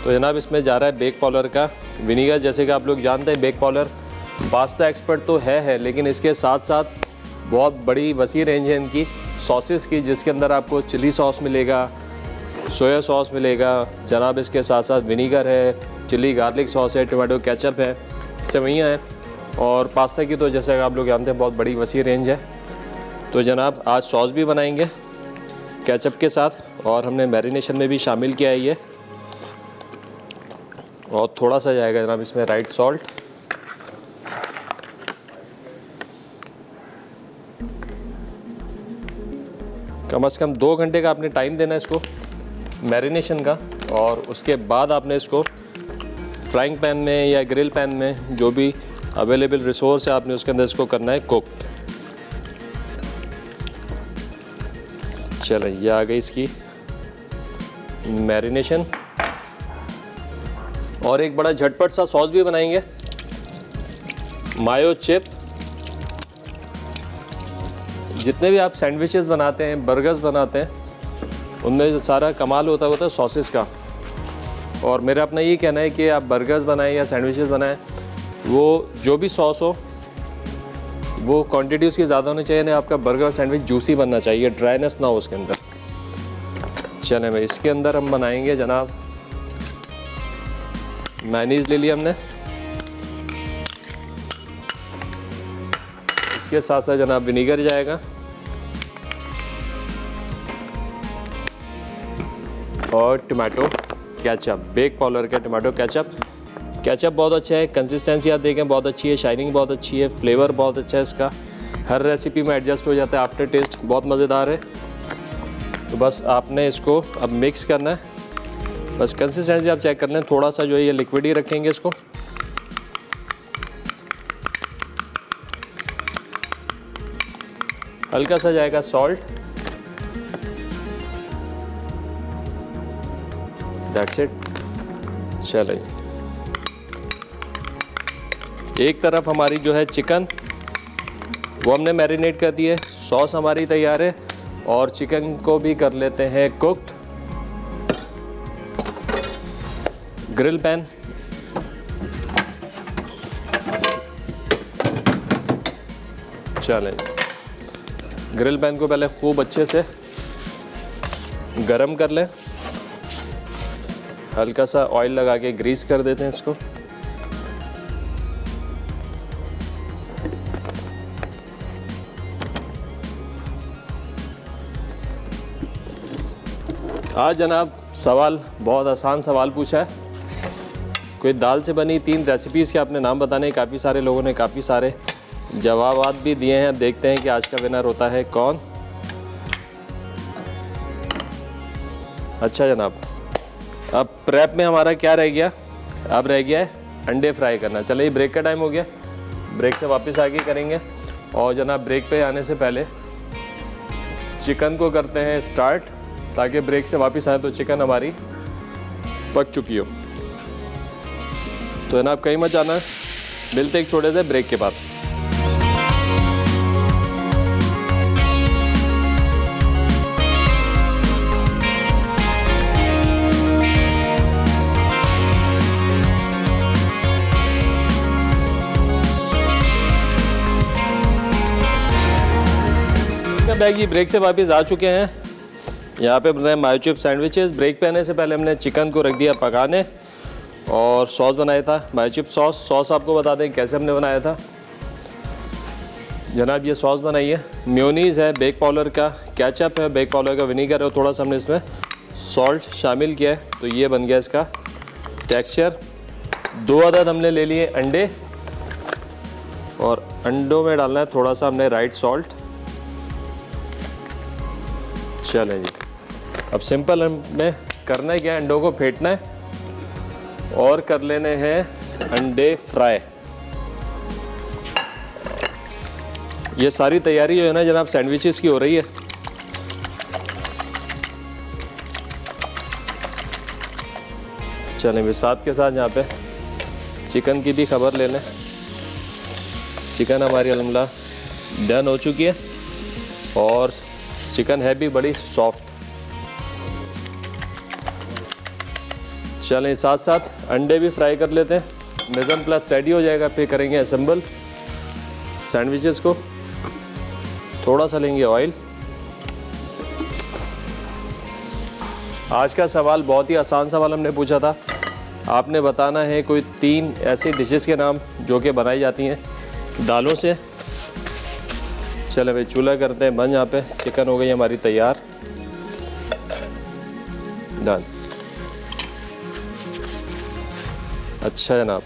[SPEAKER 1] तो जनाब इसमें जा रहा है बेक पाउडर का विनीगर। जैसे कि आप लोग जानते हैं बेक पाउडर पास्ता एक्सपर्ट तो है, लेकिन इसके साथ साथ बहुत बड़ी वसी रेंज है इनकी सॉसेस की, जिसके अंदर आपको चिली सॉस मिलेगा, सोया सॉस मिलेगा जनाब। इसके साथ साथ विनीगर है, चिली गार्लिक सॉस है, टोमेटो केचप है, सेवइयाँ हैं और पास्ता की तो जैसे आप लोग जानते हैं बहुत बड़ी वसी रेंज है। तो जनाब आज सॉस भी बनाएंगे केचप के साथ, और हमने मैरिनेशन में भी शामिल किया है ये। और थोड़ा सा जाएगा जनाब इसमें राइट सॉल्ट। कम से कम 2 घंटे का आपने टाइम देना है इसको मैरिनेशन का, और उसके बाद आपने इसको फ्राइंग पैन में या ग्रिल पैन में जो भी अवेलेबल रिसोर्स है आपने उसके अंदर इसको करना है कुक। चलें, ये आ गई इसकी मैरिनेशन। और एक बड़ा झटपट सा सॉस भी बनाएंगे, मायो चिप। जितने भी आप सैंडविचेस बनाते हैं, बर्गर्स बनाते हैं, उनमें जो सारा कमाल होता है सॉसेस का। और मेरा अपना ये कहना है कि आप बर्गर्स बनाएं या सैंडविचेस बनाएं, वो जो भी सॉस हो वो क्वांटिटी उसकी ज़्यादा होनी चाहिए, ना आपका बर्गर सैंडविच जूसी बनना चाहिए, ड्राइनेस ना हो उसके अंदर। चलें भाई, इसके अंदर हम बनाएंगे जनाब मेयोनीज़ ले लिया हमने, इसके साथ साथ जनाब विनीगर जाएगा और टमाटो केचप, बेक पाउडर का टमाटो केचप। केचप बहुत अच्छा है, कंसिस्टेंसी आप देखें बहुत अच्छी है, शाइनिंग बहुत अच्छी है, फ्लेवर बहुत अच्छा है इसका, हर रेसिपी में एडजस्ट हो जाता है, आफ्टर टेस्ट बहुत मज़ेदार है। तो बस आपने इसको अब मिक्स करना है, बस कंसिस्टेंसी आप चेक कर लें, थोड़ा सा जो है ये लिक्विड ही रखेंगे इसको। हल्का सा जाएगा सॉल्ट, दैट्स इट। चलें, एक तरफ हमारी जो है चिकन वो हमने मैरिनेट कर दी है, सॉस हमारी तैयार है और चिकन को भी कर लेते हैं कुक्ड। ग्रिल पैन, चलें, ग्रिल पैन को पहले खूब अच्छे से गरम कर लें, हल्का सा ऑयल लगा के ग्रीस कर देते हैं इसको। आज जनाब सवाल बहुत आसान सवाल पूछा है, कोई दाल से बनी 3 रेसिपीज़ के आपने नाम बताने, काफ़ी सारे लोगों ने काफ़ी सारे जवाबात भी दिए हैं। अब देखते हैं कि आज का विनर होता है कौन। अच्छा जनाब, अब प्रेप में हमारा क्या रह गया, अब रह गया है अंडे फ्राई करना। चलिए ब्रेक का टाइम हो गया, ब्रेक से वापस आके करेंगे। और जनाब ब्रेक पे आने से पहले चिकन को करते हैं स्टार्ट, ताकि ब्रेक से वापस आए तो चिकन हमारी पक चुकी हो। तो जनाब कहीं मत जाना, मिलते एक छोटे से ब्रेक के बाद। बैगी ब्रेक से वापस आ चुके हैं। यहाँ पे बन रहे हैं मायो चिप सैंडविचेस। ब्रेक पे आने से पहले हमने चिकन को रख दिया पकाने और सॉस बनाया था, मायो चिप सॉस। सॉस आपको बता दें कैसे हमने बनाया था जनाब। ये सॉस बनाई है, मेयोनीज़ है, बेक पाउडर का केचप है, बेक पाउडर का विनीगर है, और थोड़ा सा हमने इसमें सॉल्ट शामिल किया है। तो ये बन गया इसका टेक्सचर। 2 अदद हमने ले लिए अंडे, और अंडों में डालना है थोड़ा सा हमने राइट सॉल्ट। चलें जी, अब सिंपल हमें करना है क्या, अंडों को फेंटना है और कर लेने हैं अंडे फ्राई। ये सारी तैयारी जो है ना जनाब सैंडविचेस की हो रही है। चलें भी साथ के साथ यहाँ पे चिकन की भी खबर ले लें। चिकन हमारी अल्हम्दुलिल्लाह डन हो चुकी है और चिकन है भी बड़ी सॉफ्ट। चलें साथ साथ अंडे भी फ्राई कर लेते हैं। मेज़न प्लस रेडी हो जाएगा, फिर करेंगे असेंबल सैंडविचेस को। थोड़ा सा लेंगे ऑयल। आज का सवाल बहुत ही आसान सवाल हमने पूछा था, आपने बताना है कोई 3 ऐसी डिशेस के नाम जो कि बनाई जाती हैं दालों से। चले भाई चूल्हा करते हैं बंद। यहाँ पे चिकन हो गई हमारी तैयार, डन। अच्छा जनाब,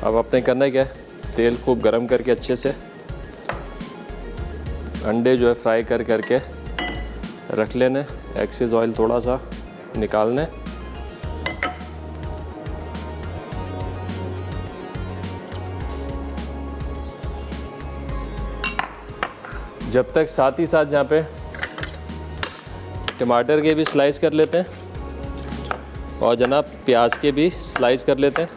[SPEAKER 1] अब आपने करना है क्या, तेल खूब गरम करके अच्छे से अंडे जो है फ्राई करके रख लेने। एक्सेस ऑयल थोड़ा सा निकालने। जब तक साथ ही साथ यहाँ पे टमाटर के भी स्लाइस कर लेते हैं और जनाब प्याज के भी स्लाइस कर लेते हैं,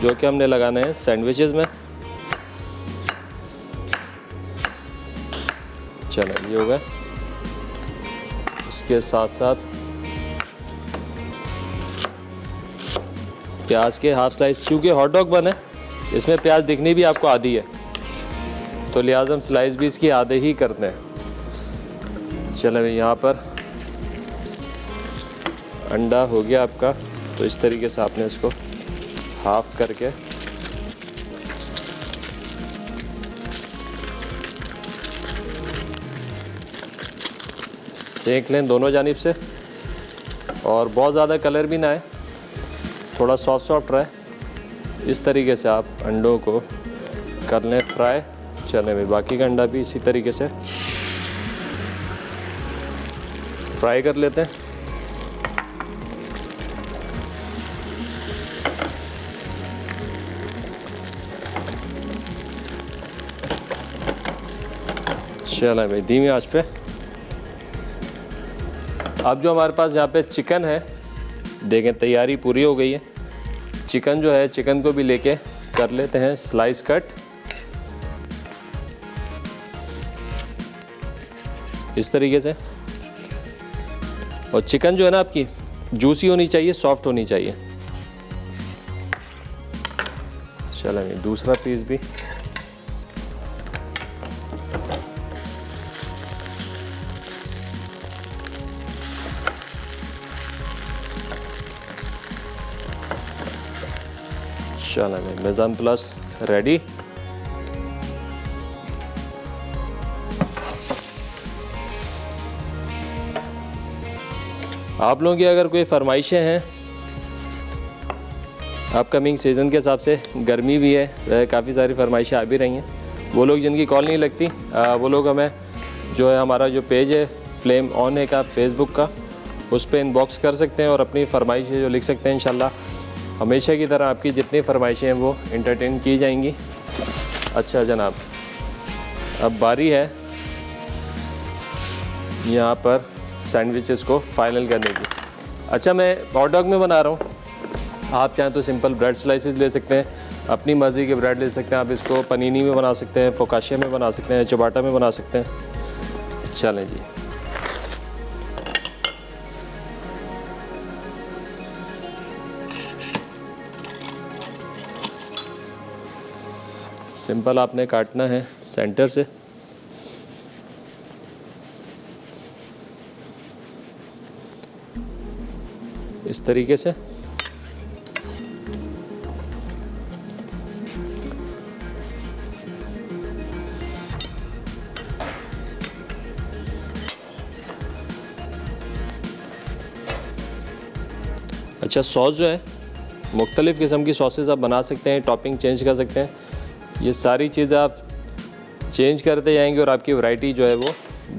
[SPEAKER 1] जो कि हमने लगाने हैं सैंडविचेस में। चलो ये हो गया। इसके साथ साथ प्याज के हाफ स्लाइस, क्योंकि हॉट डॉग बने इसमें प्याज दिखनी भी आपको आधी है, तो लिहाजा हम स्लाइस भी इसकी आधे ही करते हैं। चलो यहाँ पर अंडा हो गया आपका, तो इस तरीके से आपने इसको हाफ करके सेक लें दोनों जानिब से, और बहुत ज़्यादा कलर भी ना आए, थोड़ा सॉफ्ट सॉफ्ट रहे। इस तरीके से आप अंडों को कर लें फ्राई। चले भाई बाकी का अंडा भी इसी तरीके से फ्राई कर लेते हैं। चला भाई धीमी आंच पे। अब जो हमारे पास यहाँ पे चिकन है, देखें तैयारी पूरी हो गई है। चिकन जो है, चिकन को भी लेके कर लेते हैं स्लाइस कट इस तरीके से। और चिकन जो है ना आपकी जूसी होनी चाहिए, सॉफ्ट होनी चाहिए। चलो ये दूसरा पीस भी चलो मेज़ान प्लस रेडी। आप लोगों की अगर कोई फरमाइशें हैं, अपकमिंग सीज़न के हिसाब से गर्मी भी है, काफ़ी सारी फरमाइशें आ भी रही हैं, वो लोग जिनकी कॉल नहीं लगती वो लोग हमें जो है हमारा जो पेज है फ्लेम ऑन है का फेसबुक का, उस पर इनबॉक्स कर सकते हैं और अपनी फरमाइशें जो लिख सकते हैं। इंशाल्लाह हमेशा की तरह आपकी जितनी फरमाइशें हैं वो एंटरटेन की जाएंगी। अच्छा जनाब, अब बारी है यहाँ पर सैंडविचेस को फाइनल करने की। अच्छा मैं हॉट डॉग में बना रहा हूँ, आप चाहें तो सिंपल ब्रेड स्लाइसेस ले सकते हैं, अपनी मर्ज़ी के ब्रेड ले सकते हैं। आप इसको पनीनी में बना सकते हैं, फोकाशे में बना सकते हैं, चबाटा में बना सकते हैं। चलें जी, सिंपल आपने काटना है सेंटर से। इस तरीके से अच्छा सॉस जो है मुख्तलिफ़ किस्म की सॉसेस आप बना सकते हैं, टॉपिंग चेंज कर सकते हैं। ये सारी चीज़ें आप चेंज करते जाएंगे और आपकी वैरायटी जो है वो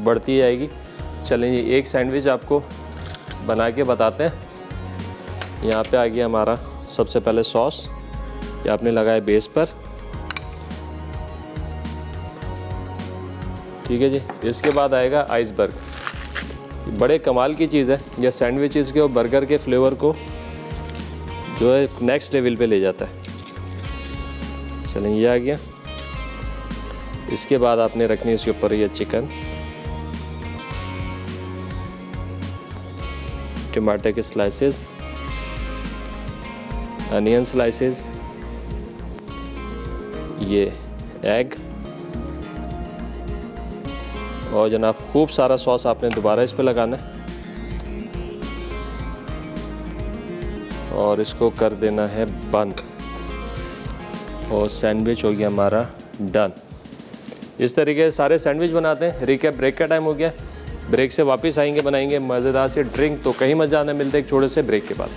[SPEAKER 1] बढ़ती जाएगी। चलें ये एक सैंडविच आपको बना के बताते हैं। यहाँ पे आ गया हमारा सबसे पहले सॉस, ये आपने लगाया बेस पर, ठीक है जी। इसके बाद आएगा आइसबर्ग, बड़े कमाल की चीज़ है, यह सैंडविचेस के और बर्गर के फ्लेवर को जो है नेक्स्ट लेवल पे ले जाता है। चलें ये आ गया। इसके बाद आपने रखनी इसके ऊपर ये चिकन, टमाटर के स्लाइसेस, अनियन स्लाइसेस, ये एग, और जनाब खूब सारा सॉस आपने दोबारा इस पे लगाना है और इसको कर देना है बंद, और सैंडविच हो गया हमारा डन। इस तरीके से सारे सैंडविच बनाते हैं। रिकैप, ब्रेक का टाइम हो गया, ब्रेक से वापस आएंगे, बनाएंगे मज़ेदार से ड्रिंक। तो कहीं मज़ा आने मिलता है एक छोटे से ब्रेक के बाद।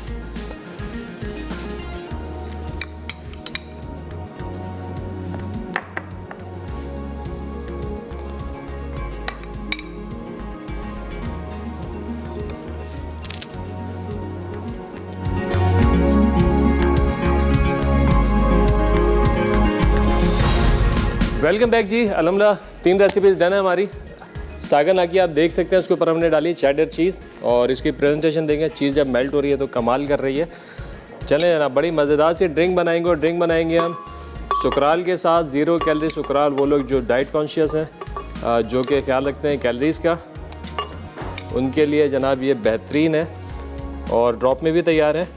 [SPEAKER 1] वेलकम बैक जी। अल्हम्दुलिल्लाह 3 रेसिपीज़ डन है हमारी। सागन आकी आप देख सकते हैं, उसके ऊपर हमने डाली चेडर चीज़ और इसकी प्रेजेंटेशन देखें, चीज़ जब मेल्ट हो रही है तो कमाल कर रही है। चलें ना, बड़ी मज़ेदार सी ड्रिंक बनाएंगे और ड्रिंक बनाएंगे हम सुकराल के साथ। 0 कैलोरी सुकराल, वो लोग जो डाइट कॉन्शियस हैं, जो कि ख्याल रखते हैं कैलोरीज़ का, उनके लिए जनाब ये बेहतरीन है और ड्रॉप में भी तैयार है,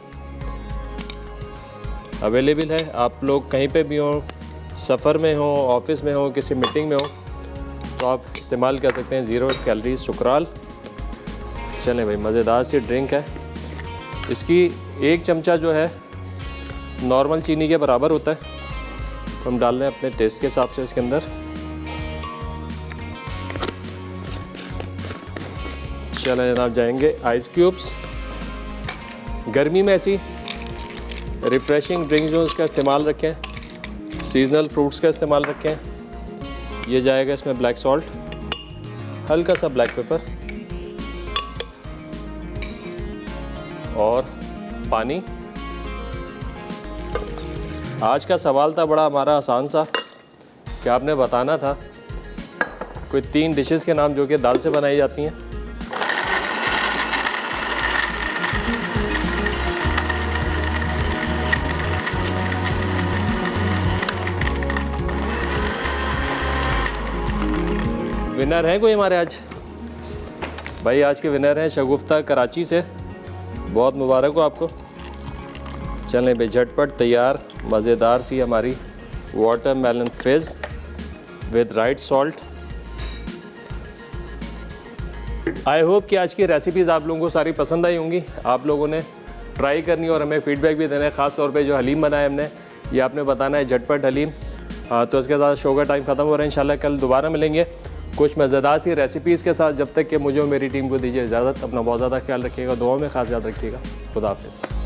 [SPEAKER 1] अवेलेबल है। आप लोग कहीं पे भी हों, सफ़र में हो, ऑफिस में हो, किसी मीटिंग में हो, तो आप इस्तेमाल कर सकते हैं 0 कैलोरी सुकराल। चलें भाई, मज़ेदार सी ड्रिंक है। इसकी 1 चमचा जो है नॉर्मल चीनी के बराबर होता है, तो हम डाल रहे हैं अपने टेस्ट के हिसाब से इसके अंदर। चलें जनाब, जाएंगे आइस क्यूब्स। गर्मी में ऐसी रिफ़्रेशिंग ड्रिंक जो उसका इस्तेमाल रखें, सीजनल फ्रूट्स का इस्तेमाल रखें। ये जाएगा इसमें ब्लैक सॉल्ट, हल्का सा ब्लैक पेपर और पानी। आज का सवाल था बड़ा हमारा आसान सा कि आपने बताना था कोई 3 डिशेस के नाम जो कि दाल से बनाई जाती हैं। विनर है कोई हमारे आज? भाई आज के विनर हैं शगुफ्ता कराची से, बहुत मुबारक हो आपको। चलें भाई, झटपट तैयार मज़ेदार सी हमारी watermelon fizz with right salt. I hope कि आज की रेसिपीज़ आप लोगों को सारी पसंद आई होंगी। आप लोगों ने ट्राई करनी और हमें फ़ीडबैक भी देना है। ख़ास तौर पे जो हलीम बनाया हमने, ये आपने बताना है झटपट हलीम। तो इसके साथ शो का टाइम ख़त्म हो रहा है। इंशाल्लाह कल दोबारा मिलेंगे कुछ मज़ेदार सी रेसिपीज़ के साथ। जब तक कि मुझे और मेरी टीम को दीजिए इजाज़त। अपना बहुत ज़्यादा ख्याल रखिएगा, दुआओं में ख़ास याद रखिएगा। खुदा हाफ़िज़।